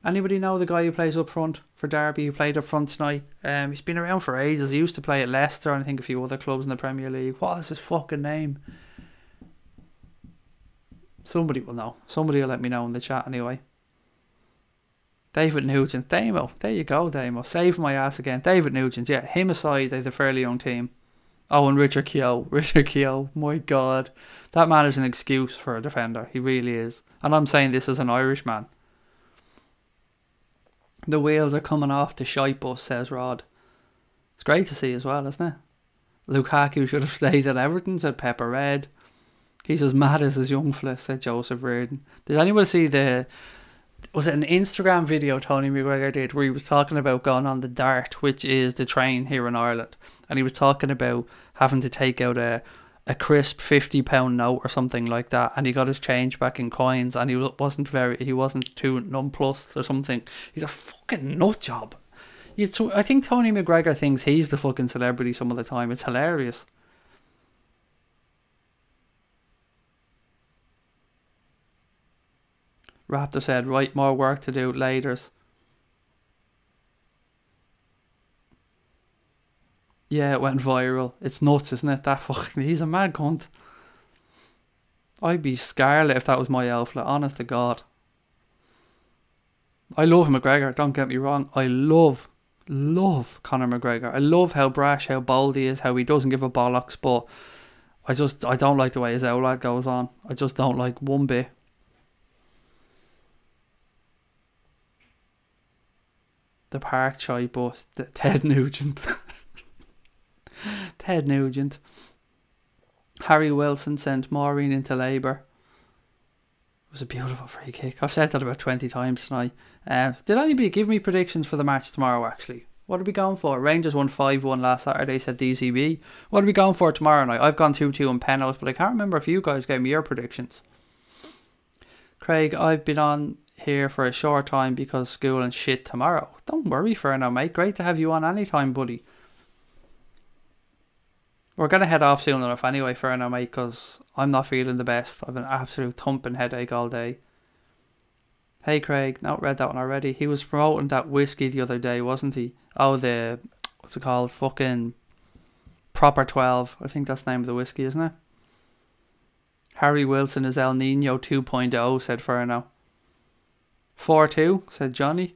Anybody know the guy who plays up front for Derby, who played up front tonight? He's been around for ages. He used to play at Leicester and I think a few other clubs in the Premier League. What is his fucking name? Somebody will know. Somebody will let me know in the chat anyway. David Nugent. Damo. There you go, Damo. Save my ass again. David Nugent. Yeah, him aside, they're a fairly young team. Oh, and Richard Keogh. Richard Keogh. My God. That man is an excuse for a defender. He really is. And I'm saying this as an Irish man. The wheels are coming off the shite bus, says Rod. It's great to see as well, isn't it? Lukaku should have stayed at Everton, said Pepper Red. He's as mad as his young fella, said Joseph Reardon. Did anyone see the Was it an Instagram video Tony McGregor did where he was talking about going on the Dart, which is the train here in Ireland, and he was talking about having to take out a crisp £50 note or something like that, and he got his change back in coins, and he wasn't too nonplussed or something. He's a fucking nut job. I think Tony McGregor thinks he's the fucking celebrity some of the time. It's hilarious. Raptor said, right, more work to do, laters. Yeah, it went viral. It's nuts, isn't it? That fucking, he's a mad cunt. I'd be scarlet if that was my outfit, honest to God. I love McGregor, don't get me wrong. I love Conor McGregor. I love how brash, how bold he is, how he doesn't give a bollocks, but I don't like the way his outlet goes on. I just don't like one bit. The park chai, but Ted Nugent. Ted Nugent. Harry Wilson sent Maureen into labour. It was a beautiful free kick. I've said that about 20 times tonight. Did anybody give me predictions for the match tomorrow, actually? What are we going for? Rangers won 5-1 last Saturday, said DCB. What are we going for tomorrow night? I've gone 2-2 in penalties, but I can't remember if you guys gave me your predictions. Craig, I've been on here for a short time because school and shit tomorrow. Don't worry, Ferno, mate. Great to have you on anytime, buddy. We're going to head off soon enough anyway, Ferno, mate, because I'm not feeling the best. I've an absolute thumping headache all day. Hey, Craig. No, read that one already. He was promoting that whiskey the other day, wasn't he? Oh, what's it called? Fucking Proper 12. I think that's the name of the whiskey, isn't it? Harry Wilson is El Nino 2.0, said Ferno. 4-2, said Johnny.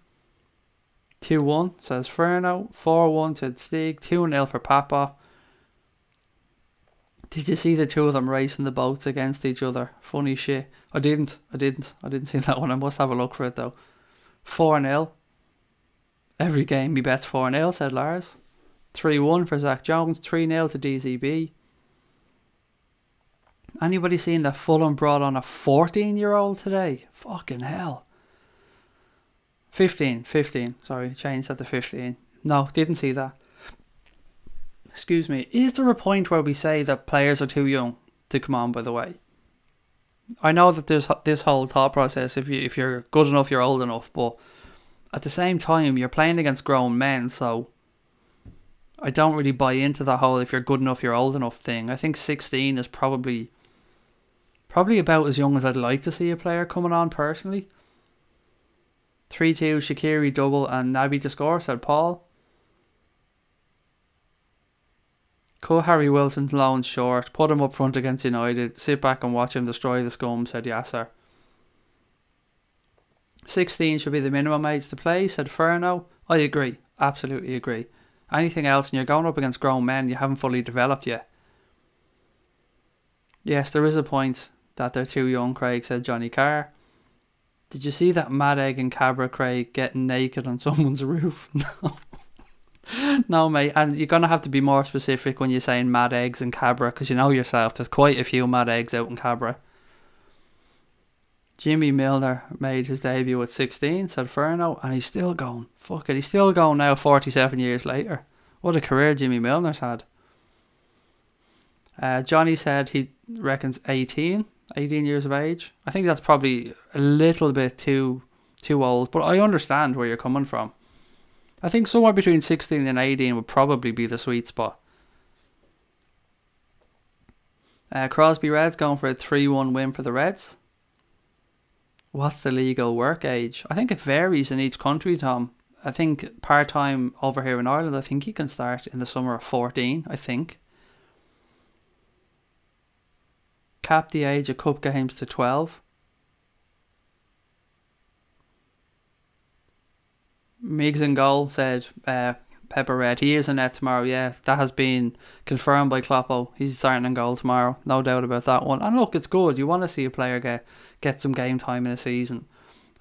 2-1, says Ferno. 4-1, said Stig. 2-0 for Papa. Did you see the two of them racing the boats against each other? Funny shit. I didn't see that one. I must have a look for it though. 4-0. Every game he bets 4-0, said Lars. 3-1 for Zach Jones. 3-0 to DZB. Anybody seen that Fulham brought on a 14-year-old today? Fucking hell. 15. Sorry, changed that to 15. No, didn't see that. Excuse me. Is there a point where we say that players are too young to come on, by the way? I know that there's this whole thought process, if you're good enough, you're old enough, but at the same time, you're playing against grown men, so I don't really buy into the whole if you're good enough, you're old enough thing. I think 16 is probably about as young as I'd like to see a player coming on, personally. 3-2, Shaqiri double and Naby to score, said Paul. Cut Harry Wilson's loan short, put him up front against United, sit back and watch him destroy the scum, said Yasser. 16 should be the minimum age to play, said Ferno. I agree, absolutely agree. Anything else and you're going up against grown men, you haven't fully developed yet. Yes, there is a point that they're too young, Craig, said Johnny Carr. Did you see that Mad Egg and Cabra, Craig, getting naked on someone's roof? No. No, mate, and you're going to have to be more specific when you're saying Mad Eggs and Cabra, because you know yourself, there's quite a few Mad Eggs out in Cabra. Jimmy Milner made his debut at 16, said Ferno, and he's still going. Fuck it, he's still going now 47 years later. What a career Jimmy Milner's had. Johnny said he reckons 18 years of age. I think that's probably a little bit too old, but I understand where you're coming from. I think somewhere between 16 and 18 would probably be the sweet spot. Crosby Reds going for a 3-1 win for the Reds. What's the legal work age? I think it varies in each country, Tom. I think part-time over here in Ireland, I think you can start in the summer of 14, I think. Cap the age of cup games to 12. Migs in goal, said Pepper Red. He is in net tomorrow, yeah. That has been confirmed by Kloppo. He's starting in goal tomorrow. No doubt about that one. And look, it's good. You want to see a player get some game time in a season.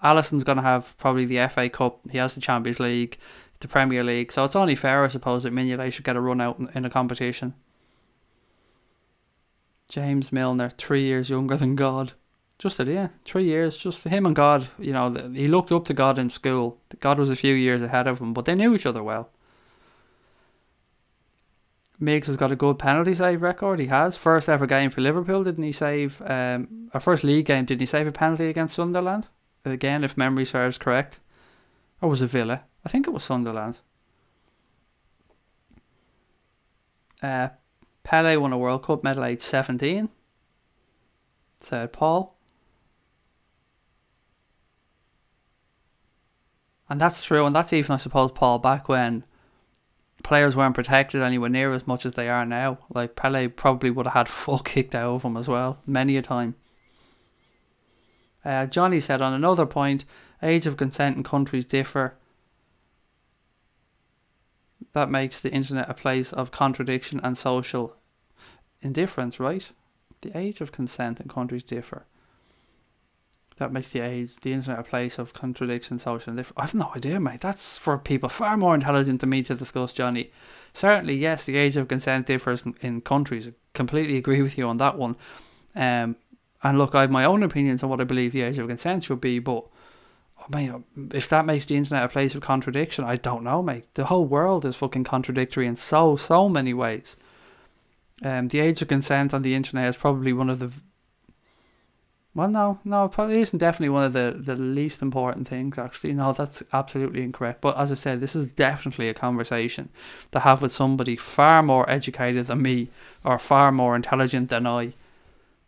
Alisson's going to have probably the FA Cup. He has the Champions League, the Premier League. So it's only fair, I suppose, that Mignolet should get a run out in a competition. James Milner, 3 years younger than God. Just 3 years, just him and God. You know, he looked up to God in school. God was a few years ahead of him, but they knew each other well. Miggs has got a good penalty save record. He has. First ever game for Liverpool, didn't he save? Our first league game, didn't he save a penalty against Sunderland? Again, if memory serves correct. Or was it Villa? I think it was Sunderland. Pele won a World Cup medal age 17, said Paul. And that's true, and that's even, I suppose, Paul, back when players weren't protected anywhere near as much as they are now. Like, Pele probably would have had fuck kicked out of him as well, many a time. Johnny said, on another point, age of consent in countries differ. That makes the internet a place of contradiction and social indifference, right? The age of consent in countries differ. That makes the internet a place of contradiction and social indifference. I have no idea, mate. That's for people far more intelligent than me to discuss, Johnny. Certainly, yes, the age of consent differs in countries. I completely agree with you on that one. And look, I have my own opinions on what I believe the age of consent should be, but if that makes the internet a place of contradiction, I don't know, mate. The whole world is fucking contradictory in so many ways. The age of consent on the internet is probably one of the... Well, no, it probably isn't definitely one of the least important things, actually. No, that's absolutely incorrect. But as I said, this is definitely a conversation to have with somebody far more educated than me or far more intelligent than I.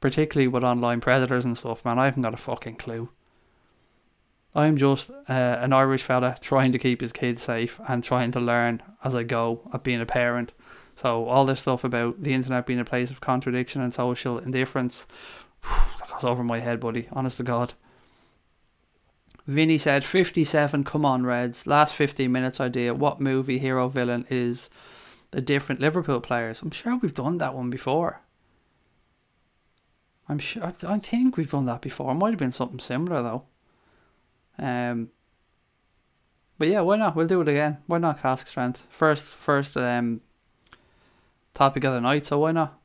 Particularly with online predators and stuff, man. I haven't got a fucking clue. I'm just an Irish fella trying to keep his kids safe and trying to learn as I go at being a parent. So all this stuff about the internet being a place of contradiction and social indifference, that goes over my head, buddy. Honest to God. Vinny said, 57, come on, Reds. Last 15 minutes idea. What movie, hero, villain is the different Liverpool players? I'm sure we've done that one before. I think we've done that before. It might have been something similar, though. But yeah, why not? We'll do it again. Why not cask strength? First topic of the night, so why not?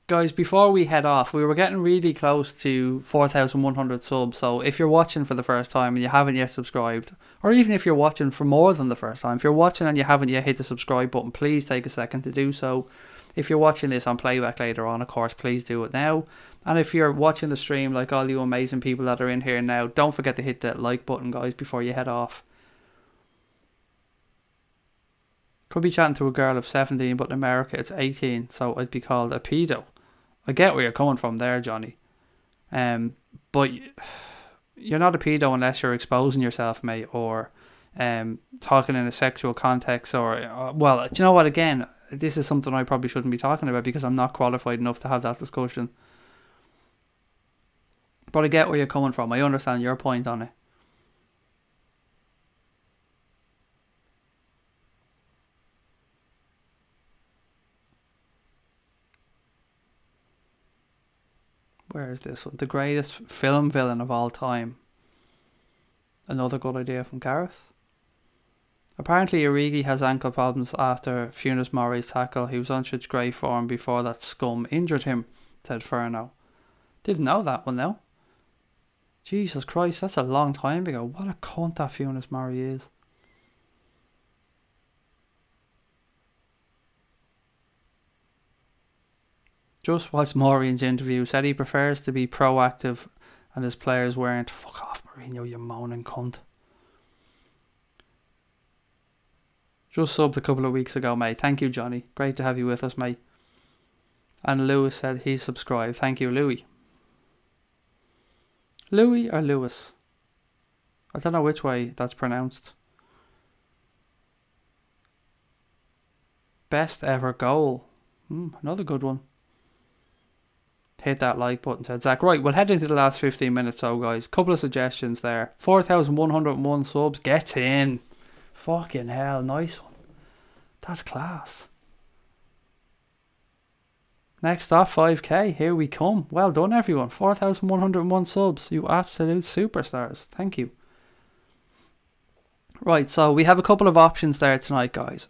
Guys, before we head off, we were getting really close to 4,100 subs, so if you're watching for the first time and you haven't yet subscribed, or even if you're watching for more than the first time, if you're watching and you haven't yet hit the subscribe button, please take a second to do so. If you're watching this on playback later on, of course, please do it now. And if you're watching the stream, like all you amazing people that are in here now, don't forget to hit that like button, guys, before you head off. Could be chatting to a girl of 17, but in America it's 18, so I'd be called a pedo. I get where you're coming from there, Johnny. But you're not a pedo unless you're exposing yourself, mate, or talking in a sexual context, or, well, do you know what, again, this is something I probably shouldn't be talking about because I'm not qualified enough to have that discussion. But I get where you're coming from. I understand your point on it. Where is this one? The greatest film villain of all time. Another good idea from Gareth. Apparently Origi has ankle problems after Funes Mori's tackle. He was on such great form before that scum injured him, said Ferno. Didn't know that one though. Jesus Christ, that's a long time ago. What a cunt that Funes Mori is. Just watched Maureen's interview. Said he prefers to be proactive and his players weren't. Fuck off, Mourinho, you moaning cunt. Just subbed a couple of weeks ago, mate. Thank you, Johnny. Great to have you with us, mate. And Lewis said he's subscribed. Thank you, Louis. Louis or Lewis? I don't know which way that's pronounced. Best ever goal. Another good one. Hit that like button, said Zach. Right, we'll head into the last 15 minutes, so guys. Couple of suggestions there. 4,101 subs. Get in. Fucking hell, nice one. That's class. Next off, 5k. Here we come. Well done, everyone. 4,101 subs. You absolute superstars. Thank you. Right, so we have a couple of options there tonight, guys.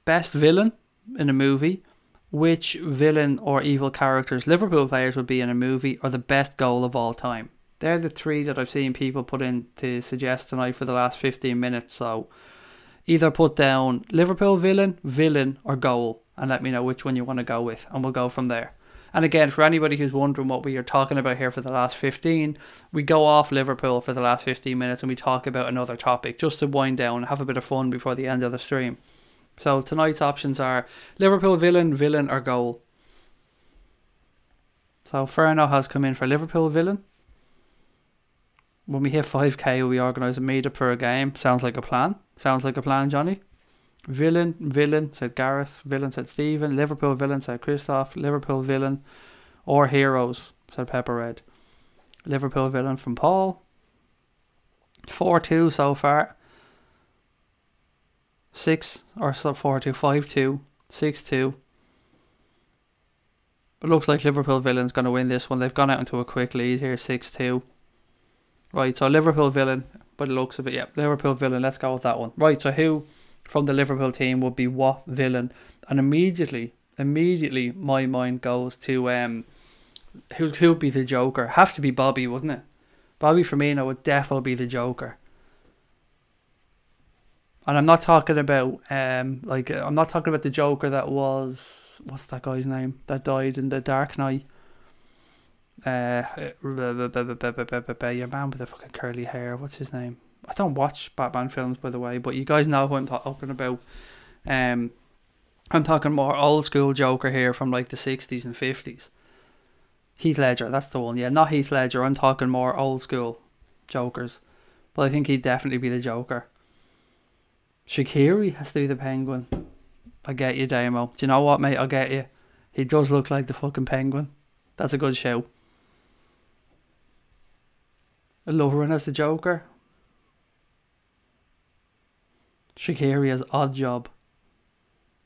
Best villain in a movie, which villain or evil characters Liverpool players would be in a movie, or the best goal of all time. They're the three that I've seen people put in to suggest tonight for the last 15 minutes. So either put down Liverpool villain or goal, and let me know which one you want to go with, and we'll go from there. And again, for anybody who's wondering what we are talking about here for the last 15, we go off Liverpool for the last 15 minutes and we talk about another topic just to wind down and have a bit of fun before the end of the stream. So tonight's options are Liverpool villain or goal. So Ferno has come in for Liverpool villain. When we hit 5k, we organise a meetup for a game. Sounds like a plan. Sounds like a plan, Johnny. Villain, said Gareth. Villain, said Stephen. Liverpool villain, said Christoph. Liverpool villain or heroes, said Pepper Red. Liverpool villain from Paul. 4-2 so far. 6 or so 4-2, 5-2, 6-2. It looks like Liverpool villain's going to win this one. They've gone out into a quick lead here, 6-2. Right, so Liverpool villain, by the looks of it, yeah, Liverpool villain, let's go with that one. Right, so who from the Liverpool team would be what villain? And immediately my mind goes to who'd be the Joker? Have to be Bobby, wouldn't it? Bobby Firmino would definitely be the Joker. And I'm not talking about I'm not talking about the Joker that was, what's that guy's name that died in the Dark Knight? Your man with the fucking curly hair, what's his name? I don't watch Batman films, by the way, but you guys know who I'm talking about. I'm talking more old school Joker here from like the 60s and 50s. Heath Ledger, that's the one. Yeah, not Heath Ledger. I'm talking more old school Jokers. But I think he'd definitely be the Joker. Shaqiri has to be the Penguin. I get you, Damo. Do you know what, mate? I get you. He does look like the fucking Penguin. That's a good show. Lovren as the Joker. Shaqiri as Oddjob.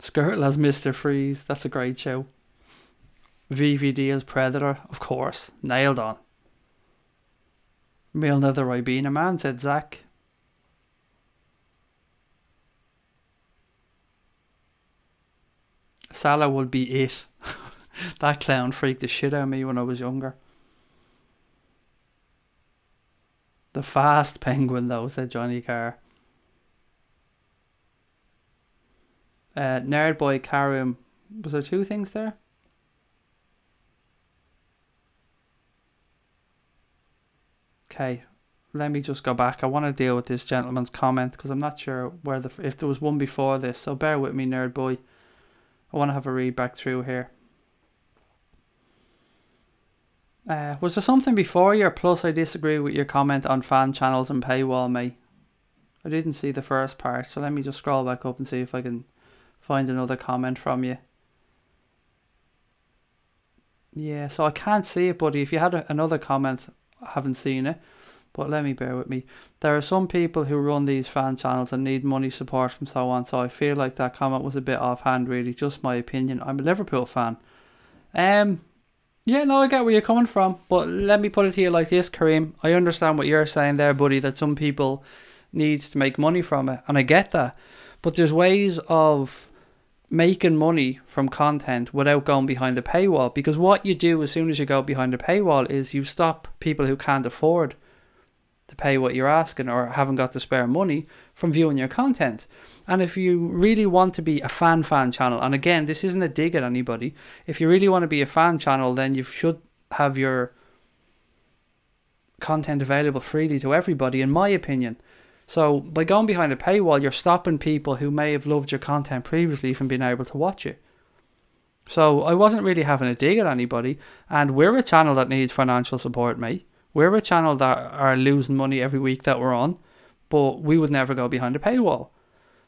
Skirtle as Mr. Freeze. That's a great show. VVD as Predator. Of course. Nailed on. Milner the Ribena man, said Zach. Salah would be it. That clown freaked the shit out of me when I was younger. The fast Penguin though, said Johnny Carr. Nerdboy Karim. Was there two things there? Okay, let me just go back. I want to deal with this gentleman's comment because I'm not sure where if there was one before this. So bear with me, Nerdboy. I want to have a read back through here. Was there something before your plus I disagree with your comment on fan channels and paywall, mate? I didn't see the first part, so let me just scroll back up and see if I can find another comment from you. Yeah, so I can't see it, buddy. If you had another comment, I haven't seen it, but let me bear with me. There are some people who run these fan channels and need money support from so on, so I feel like that comment was a bit offhand, really. Just my opinion. I'm a Liverpool fan. Yeah, no, I get where you're coming from, but let me put it to you like this, Kareem. I understand what you're saying there, buddy, that some people need to make money from it, and I get that. But there's ways of making money from content without going behind the paywall, because what you do as soon as you go behind the paywall is you stop people who can't afford to pay what you're asking or haven't got the spare money from viewing your content. And if you really want to be a fan channel, and again, this isn't a dig at anybody, if you really want to be a fan channel, then you should have your content available freely to everybody, in my opinion. So by going behind a paywall, you're stopping people who may have loved your content previously from being able to watch it. So I wasn't really having a dig at anybody, and we're a channel that needs financial support, mate. We're a channel that are losing money every week that we're on, but we would never go behind a paywall.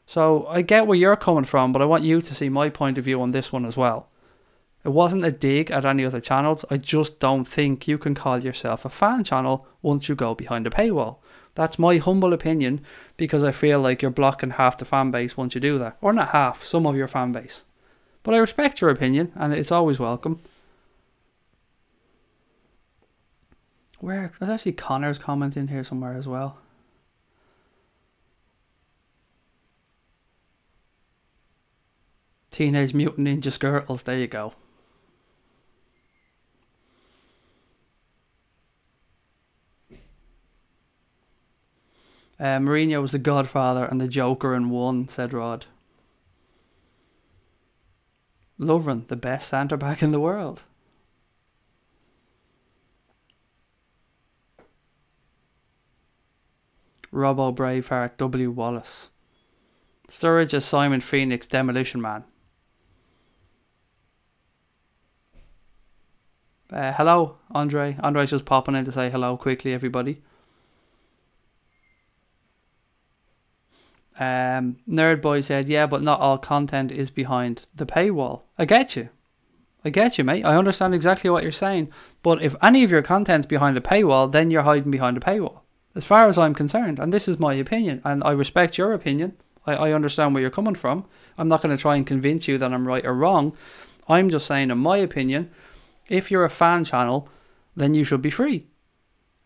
So I get where you're coming from, but I want you to see my point of view on this one as well. It wasn't a dig at any other channels. I just don't think you can call yourself a fan channel once you go behind a paywall. That's my humble opinion, because I feel like you're blocking half the fan base once you do that. Or not half, some of your fan base. But I respect your opinion, and it's always welcome. There's actually Connor's comment in here somewhere as well. Teenage Mutant Ninja Skirtles, there you go. Mourinho was the Godfather and the Joker in one, said Rod. Lovren, the best centre-back in the world. Robbo Braveheart, W. Wallace. Sturridge as Simon Phoenix, Demolition Man. Hello, Andre. Andre's just popping in to say hello quickly, everybody. Nerd Boy said, yeah, but not all content is behind the paywall. I get you, mate. I understand exactly what you're saying. But if any of your content's behind a paywall, then you're hiding behind a paywall. As far as I'm concerned, and this is my opinion, and I respect your opinion. I understand where you're coming from. I'm not going to try and convince you that I'm right or wrong. I'm just saying, in my opinion, if you're a fan channel, then you should be free.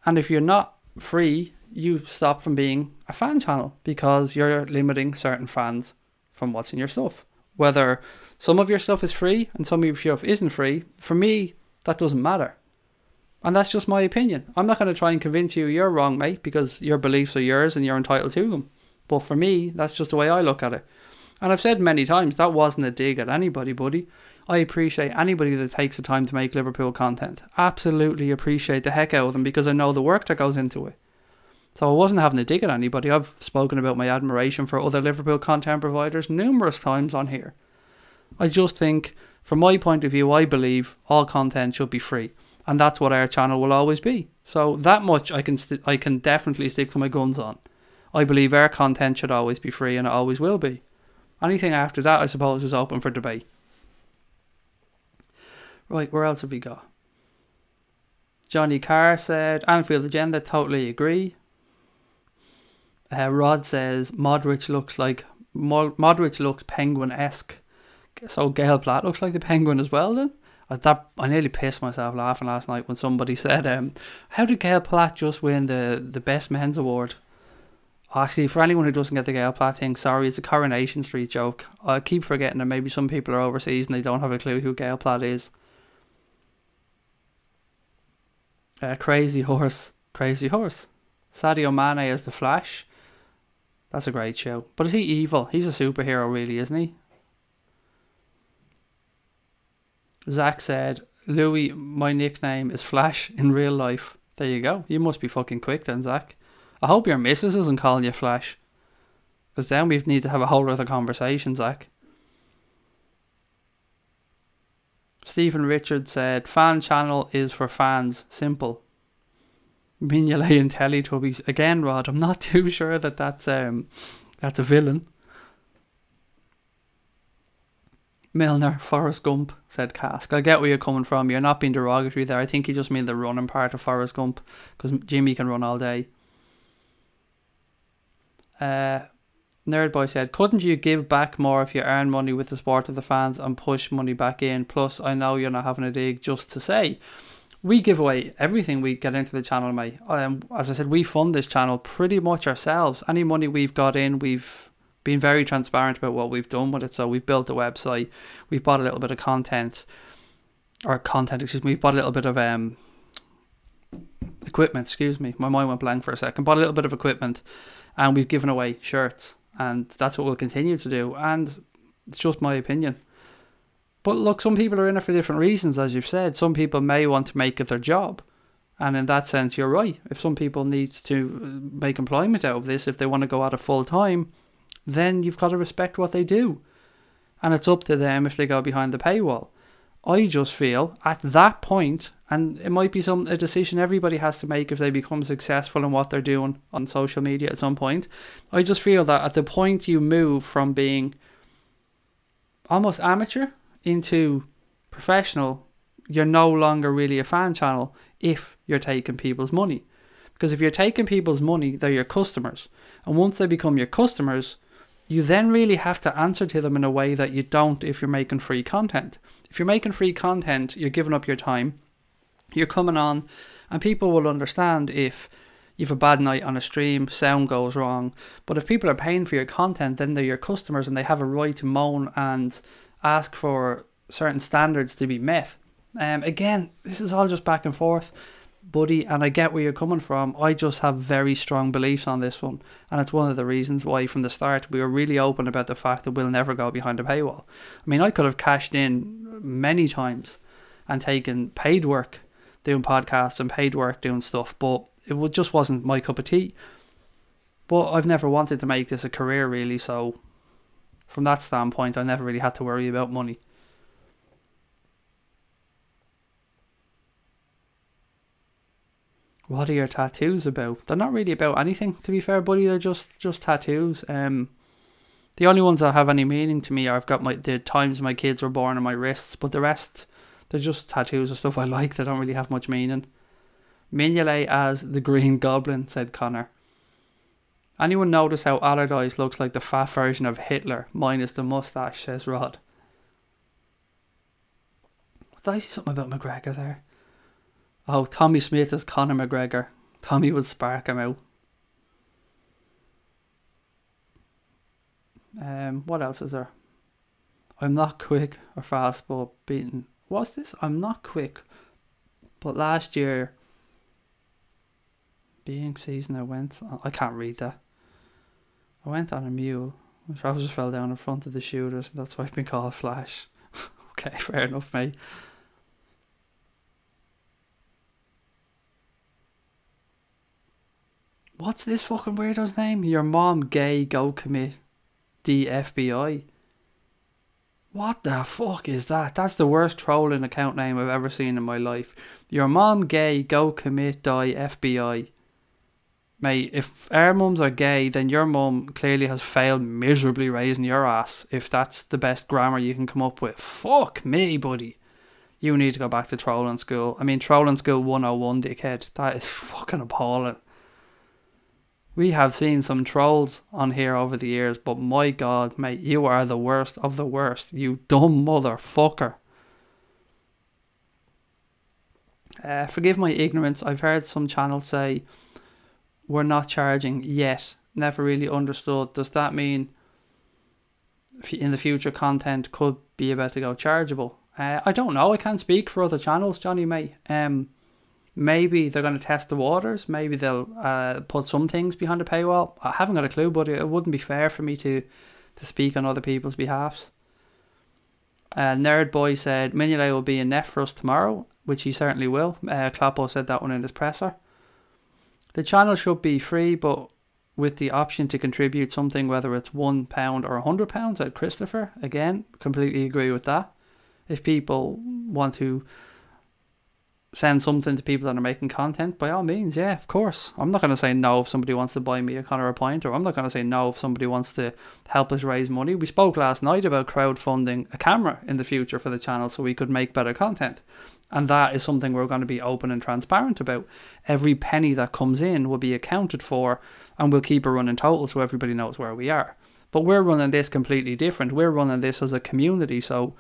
And if you're not free, you stop from being a fan channel because you're limiting certain fans from what's in your stuff. Whether some of your stuff is free and some of your stuff isn't free, for me, that doesn't matter. And that's just my opinion. I'm not going to try and convince you you're wrong, mate, because your beliefs are yours and you're entitled to them. But for me, that's just the way I look at it. And I've said many times, that wasn't a dig at anybody, buddy. I appreciate anybody that takes the time to make Liverpool content. Absolutely appreciate the heck out of them because I know the work that goes into it. So I wasn't having a dig at anybody. I've spoken about my admiration for other Liverpool content providers numerous times on here. I just think, from my point of view, I believe all content should be free. And that's what our channel will always be. So that much I can definitely stick to my guns on. I believe our content should always be free and it always will be. Anything after that, I suppose, is open for debate. Right, where else have we got? Johnny Carr said, Anfield Agenda, totally agree. Rod says, Modric looks Penguin-esque. So Gail Platt looks like the Penguin as well then? I nearly pissed myself laughing last night when somebody said, how did Gail Platt just win the Best Men's Award? Actually, for anyone who doesn't get the Gail Platt thing, sorry, it's a Coronation Street joke. I keep forgetting that maybe some people are overseas and they don't have a clue who Gail Platt is. Crazy Horse. Sadio Mane as the Flash. That's a great show. But is he evil? He's a superhero really, isn't he? Zach said, Louis, my nickname is Flash in real life. There you go. You must be fucking quick then, Zach. I hope your missus isn't calling you Flash. Because then we need to have a whole other conversation, Zach. Stephen Richards said, fan channel is for fans. Simple. Mignolet and Teletubbies. Again, Rod, I'm not too sure that's a villain. Milner, Forrest Gump, said Cask. I get where you're coming from. You're not being derogatory there. I think you just mean the running part of Forrest Gump. Because Jimmy can run all day. Nerdboy said, couldn't you give back more if you earn money with the support of the fans and push money back in? Plus, I know you're not having a dig, just to say. We give away everything we get into the channel, mate. As I said, we fund this channel pretty much ourselves. Any money we've got in, we've been very transparent about what we've done with it. So we've built a website, we've bought a little bit of we've bought a little bit of equipment, excuse me. My mind went blank for a second. Bought a little bit of equipment and we've given away shirts. And that's what we'll continue to do. And it's just my opinion. But look, some people are in it for different reasons, as you've said. Some people may want to make it their job. And in that sense, you're right. If some people need to make employment out of this, if they want to go at it full time, then you've got to respect what they do. And it's up to them if they go behind the paywall. I just feel at that point, and it might be a decision everybody has to make if they become successful in what they're doing on social media at some point. I just feel that at the point you move from being almost amateur into professional, you're no longer really a fan channel if you're taking people's money. Because if you're taking people's money, they're your customers. And once they become your customers, you then really have to answer to them in a way that you don't if you're making free content. If you're making free content, you're giving up your time. You're coming on and people will understand if you have a bad night on a stream, sound goes wrong. But if people are paying for your content, then they're your customers and they have a right to moan and ask for certain standards to be met. Again, this is all just back and forth, buddy, and I get where you're coming from. I just have very strong beliefs on this one, and it's one of the reasons why from the start we were really open about the fact that we'll never go behind a paywall. I mean, I could have cashed in many times and taken paid work doing podcasts and paid work doing stuff, but just wasn't my cup of tea. But I've never wanted to make this a career, really, so from that standpoint I never really had to worry about money. What are your tattoos about? They're not really about anything, to be fair, buddy. They're just tattoos. The only ones that have any meaning to me are I've got the times my kids were born on my wrists, but the rest, they're just tattoos of stuff I like. They don't really have much meaning. Mignolet as the Green Goblin, said Connor. Anyone notice how Allardyce looks like the fat version of Hitler, minus the moustache, says Rod. Did I see something about McGregor there? Oh, Tommy Smith is Conor McGregor. Tommy would spark him out. What else is there? I'm not quick or fast, but beating. What's this? I'm not quick, but last year, being season I can't read that. I went on a mule. My trousers fell down in front of the shooters. That's why I've been called Flash. Okay, fair enough, mate. What's this fucking weirdo's name? Your mom gay, go commit the FBI. What the fuck is that? That's the worst trolling account name I've ever seen in my life. Your mom gay, go commit die FBI. Mate, if our mums are gay, then your mum clearly has failed miserably raising your ass, if that's the best grammar you can come up with. Fuck me, buddy. You need to go back to trolling school. I mean, trolling school 101, dickhead. That is fucking appalling. We have seen some trolls on here over the years, but my God, mate, you are the worst of the worst. You dumb motherfucker. Forgive my ignorance. I've heard some channels say we're not charging yet. Never really understood. Does that mean in the future content could be about to go chargeable? I don't know. I can't speak for other channels, Johnny, mate. Maybe they're going to test the waters. Maybe they'll put some things behind a paywall. I haven't got a clue, but it wouldn't be fair for me to speak on other people's behalfs. Nerd Boy said Mignolet will be in net for us tomorrow, which he certainly will. Kloppo said that one in his presser. The channel should be free, but with the option to contribute something, whether it's £1 or £100, said Christopher. Again, completely agree with that. If people want to send something to people that are making content, by all means, yeah, of course. I'm not going to say no if somebody wants to buy me a Connor a pint, or I'm not going to say no if somebody wants to help us raise money. We spoke last night about crowdfunding a camera in the future for the channel so we could make better content, and that is something we're going to be open and transparent about. Every penny that comes in will be accounted for, and we'll keep a running total so everybody knows where we are. But we're running this completely different. We're running this as a community, so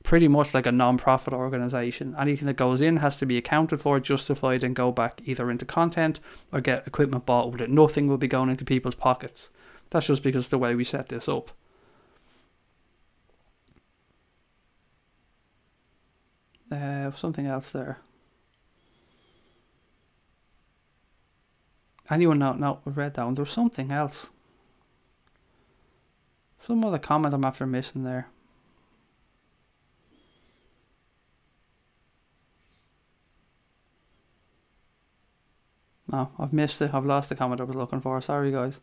pretty much like a non-profit organisation. Anything that goes in has to be accounted for, justified, and go back either into content or get equipment bought with it. Nothing will be going into people's pockets. That's just because of the way we set this up. Something else there. Anyone know? No, we've read that one. There was something else. Some other comment I'm after missing there. No, I've missed it. I've lost the comment I was looking for. Sorry, guys.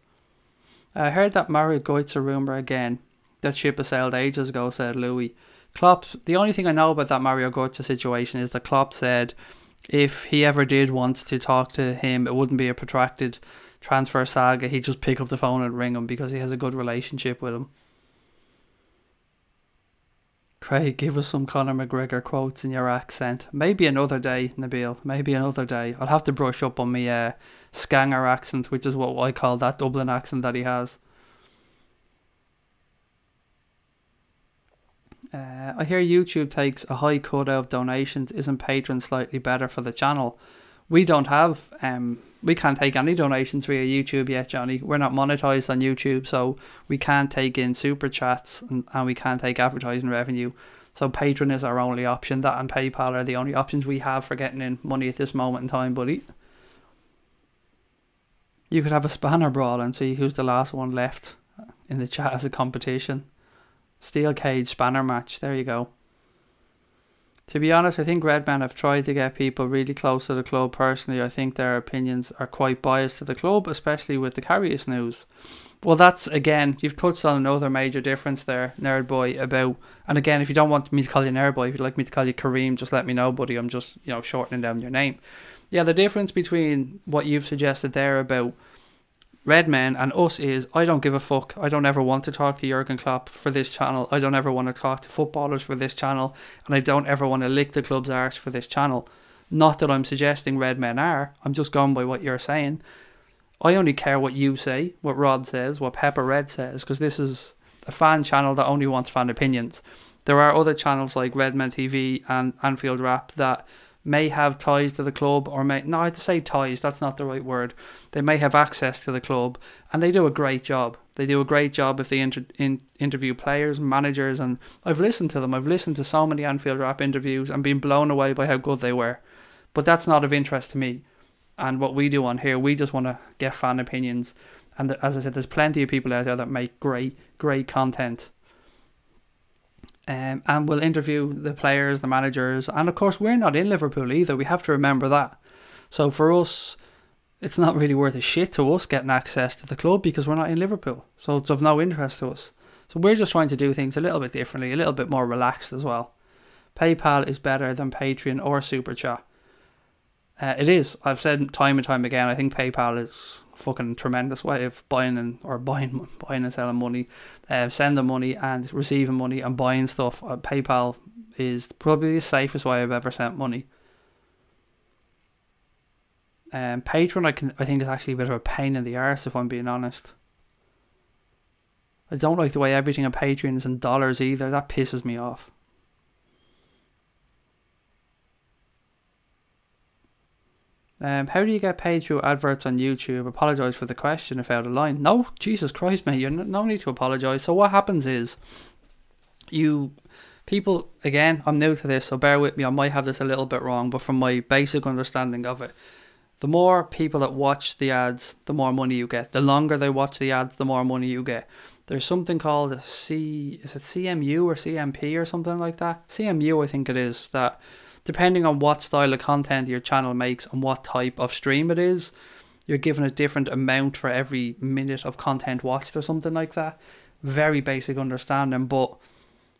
I heard that Mario Götze rumour again. That ship has sailed ages ago, said Louis. Klopp, the only thing I know about that Mario Götze situation is that Klopp said if he ever did want to talk to him, it wouldn't be a protracted transfer saga. He'd just pick up the phone and ring him because he has a good relationship with him. Craig, give us some Conor McGregor quotes in your accent. Maybe another day, Nabil. Maybe another day. I'll have to brush up on my Scanger accent, which is what I call that Dublin accent that he has. I hear YouTube takes a high cut out of donations. Isn't Patreon slightly better for the channel? We don't have we can't take any donations via YouTube yet, Johnny. We're not monetized on YouTube, so we can't take in super chats and we can't take advertising revenue. So Patreon is our only option. That and PayPal are the only options we have for getting in money at this moment in time, buddy. You could have a spanner brawl and see who's the last one left in the chat as a competition. Steel cage spanner match. There you go. To be honest, I think Redmen have tried to get people really close to the club. Personally, I think their opinions are quite biased to the club, especially with the Karius news. Well, that's, again, you've touched on another major difference there, Nerd Boy, about, and again, if you don't want me to call you Nerd Boy, if you'd like me to call you Kareem, just let me know, buddy. I'm just, shortening down your name. Yeah, the difference between what you've suggested there about Redmen and us is, I don't give a fuck. I don't ever want to talk to Jurgen Klopp for this channel. I don't ever want to talk to footballers for this channel. And I don't ever want to lick the club's arse for this channel. Not that I'm suggesting Redmen are. I'm just going by what you're saying. I only care what you say, what Rod says, what Pepper Red says, because this is a fan channel that only wants fan opinions. There are other channels like Redmen TV and Anfield Rap that may have ties to the club, or I have to say ties, that's not the right word. They may have access to the club, and they do a great job. They do a great job if they interview players, managers, and I've listened to them. I've listened to so many Anfield Rap interviews and been blown away by how good they were. But that's not of interest to me. And what we do on here, we just want to get fan opinions. And as I said, there's plenty of people out there that make great content. And we'll interview the players, the managers, and of course we're not in Liverpool either. We have to remember that. So for us, it's not really worth a shit to us getting access to the club because we're not in Liverpool. So it's of no interest to us. So we're just trying to do things a little bit differently, a little bit more relaxed as well. PayPal is better than Patreon or Super Chat. It is. I've said time and time again, I think PayPal is fucking tremendous way of buying and selling money, sending money and receiving money and buying stuff. PayPal is probably the safest way I've ever sent money. Patreon, I think is actually a bit of a pain in the arse, if I'm being honest. I don't like the way everything on Patreon is in dollars either. That pisses me off. How do you get paid through adverts on YouTube? Apologise for the question if out of line. No, Jesus Christ, mate, you're no need to apologise. So what happens is, people, again, I'm new to this, so bear with me, I might have this a little bit wrong, but from my basic understanding of it, the more people that watch the ads, the more money you get. The longer they watch the ads, the more money you get. There's something called is it CMU or CMP or something like that? CMU, I think it is, that depending on what style of content your channel makes and what type of stream it is, you're given a different amount for every minute of content watched or something like that. Very basic understanding, but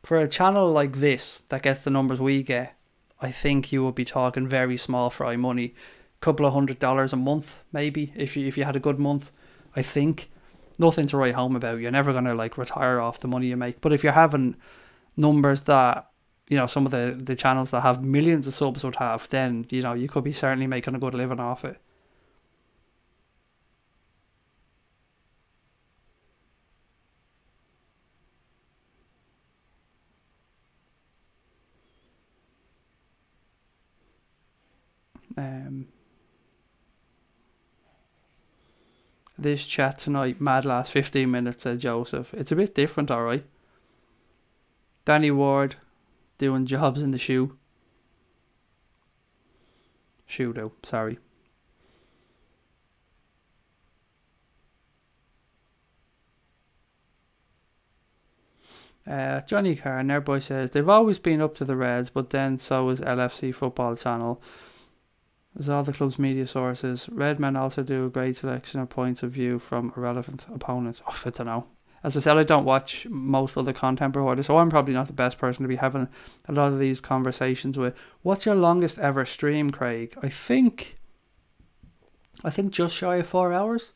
for a channel like this that gets the numbers we get, I think you will be talking very small fry money. Couple of $100 a month, maybe, if you had a good month. I think nothing to write home about. You're never gonna like retire off the money you make. But if you're having numbers that, some of the channels that have millions of subs would have, then, you could be certainly making a good living off it. This chat tonight, mad last 15 minutes, said Joseph. It's a bit different, alright. Danny Ward doing jobs in the shoe. Sorry. Johnny Carr, Nerdboy says, they've always been up to the Reds, but then so is LFC Football Channel. As all the club's media sources. Redmen also do a great selection of points of view from irrelevant opponents. I don't know. As I said, I don't watch most of the content providers, so I'm probably not the best person to be having a lot of these conversations with. What's your longest ever stream, Craig? I think just shy of 4 hours.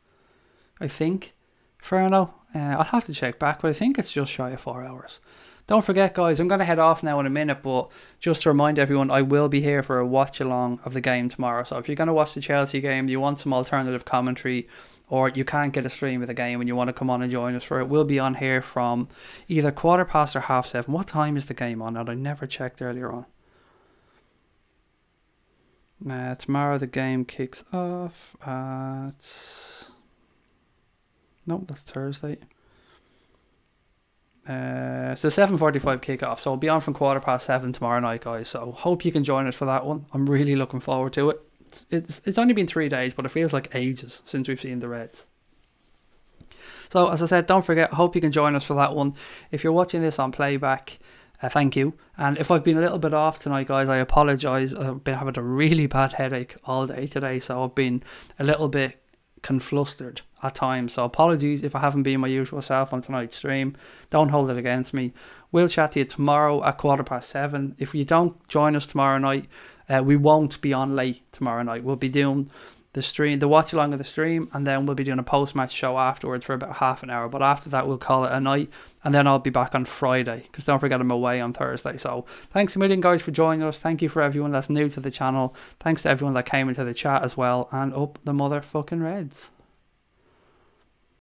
I think. Fair enough. I'll have to check back, but I think it's just shy of 4 hours. Don't forget, guys, I'm going to head off now in a minute, but just to remind everyone, I will be here for a watch-along of the game tomorrow. So if you're going to watch the Chelsea game, you want some alternative commentary, or you can't get a stream of the game and you want to come on and join us for it, we'll be on here from either 7:15 or 7:30. What time is the game on? I never checked earlier on. Tomorrow the game kicks off at... No, that's Thursday. It's a 7:45 kickoff, so I'll be on from 7:15 tomorrow night, guys. So hope you can join us for that one. I'm really looking forward to it. It's only been 3 days, but it feels like ages since we've seen the Reds. So as I said, don't forget, I hope you can join us for that one. If you're watching this on playback, thank you. And if I've been a little bit off tonight, guys, I apologise. I've been having a really bad headache all day today, so I've been a little bit conflustered at times. So apologies if I haven't been my usual self on tonight's stream. Don't hold it against me. We'll chat to you tomorrow at 7:15. If you don't join us tomorrow night, we won't be on late tomorrow night. We'll be doing the stream, the watch along of the stream, and then we'll be doing a post-match show afterwards for about half an hour. But after that, we'll call it a night, and then I'll be back on Friday, because don't forget I'm away on Thursday. So thanks a million, guys, for joining us. Thank you for everyone that's new to the channel. Thanks to everyone that came into the chat as well, and up the motherfucking Reds.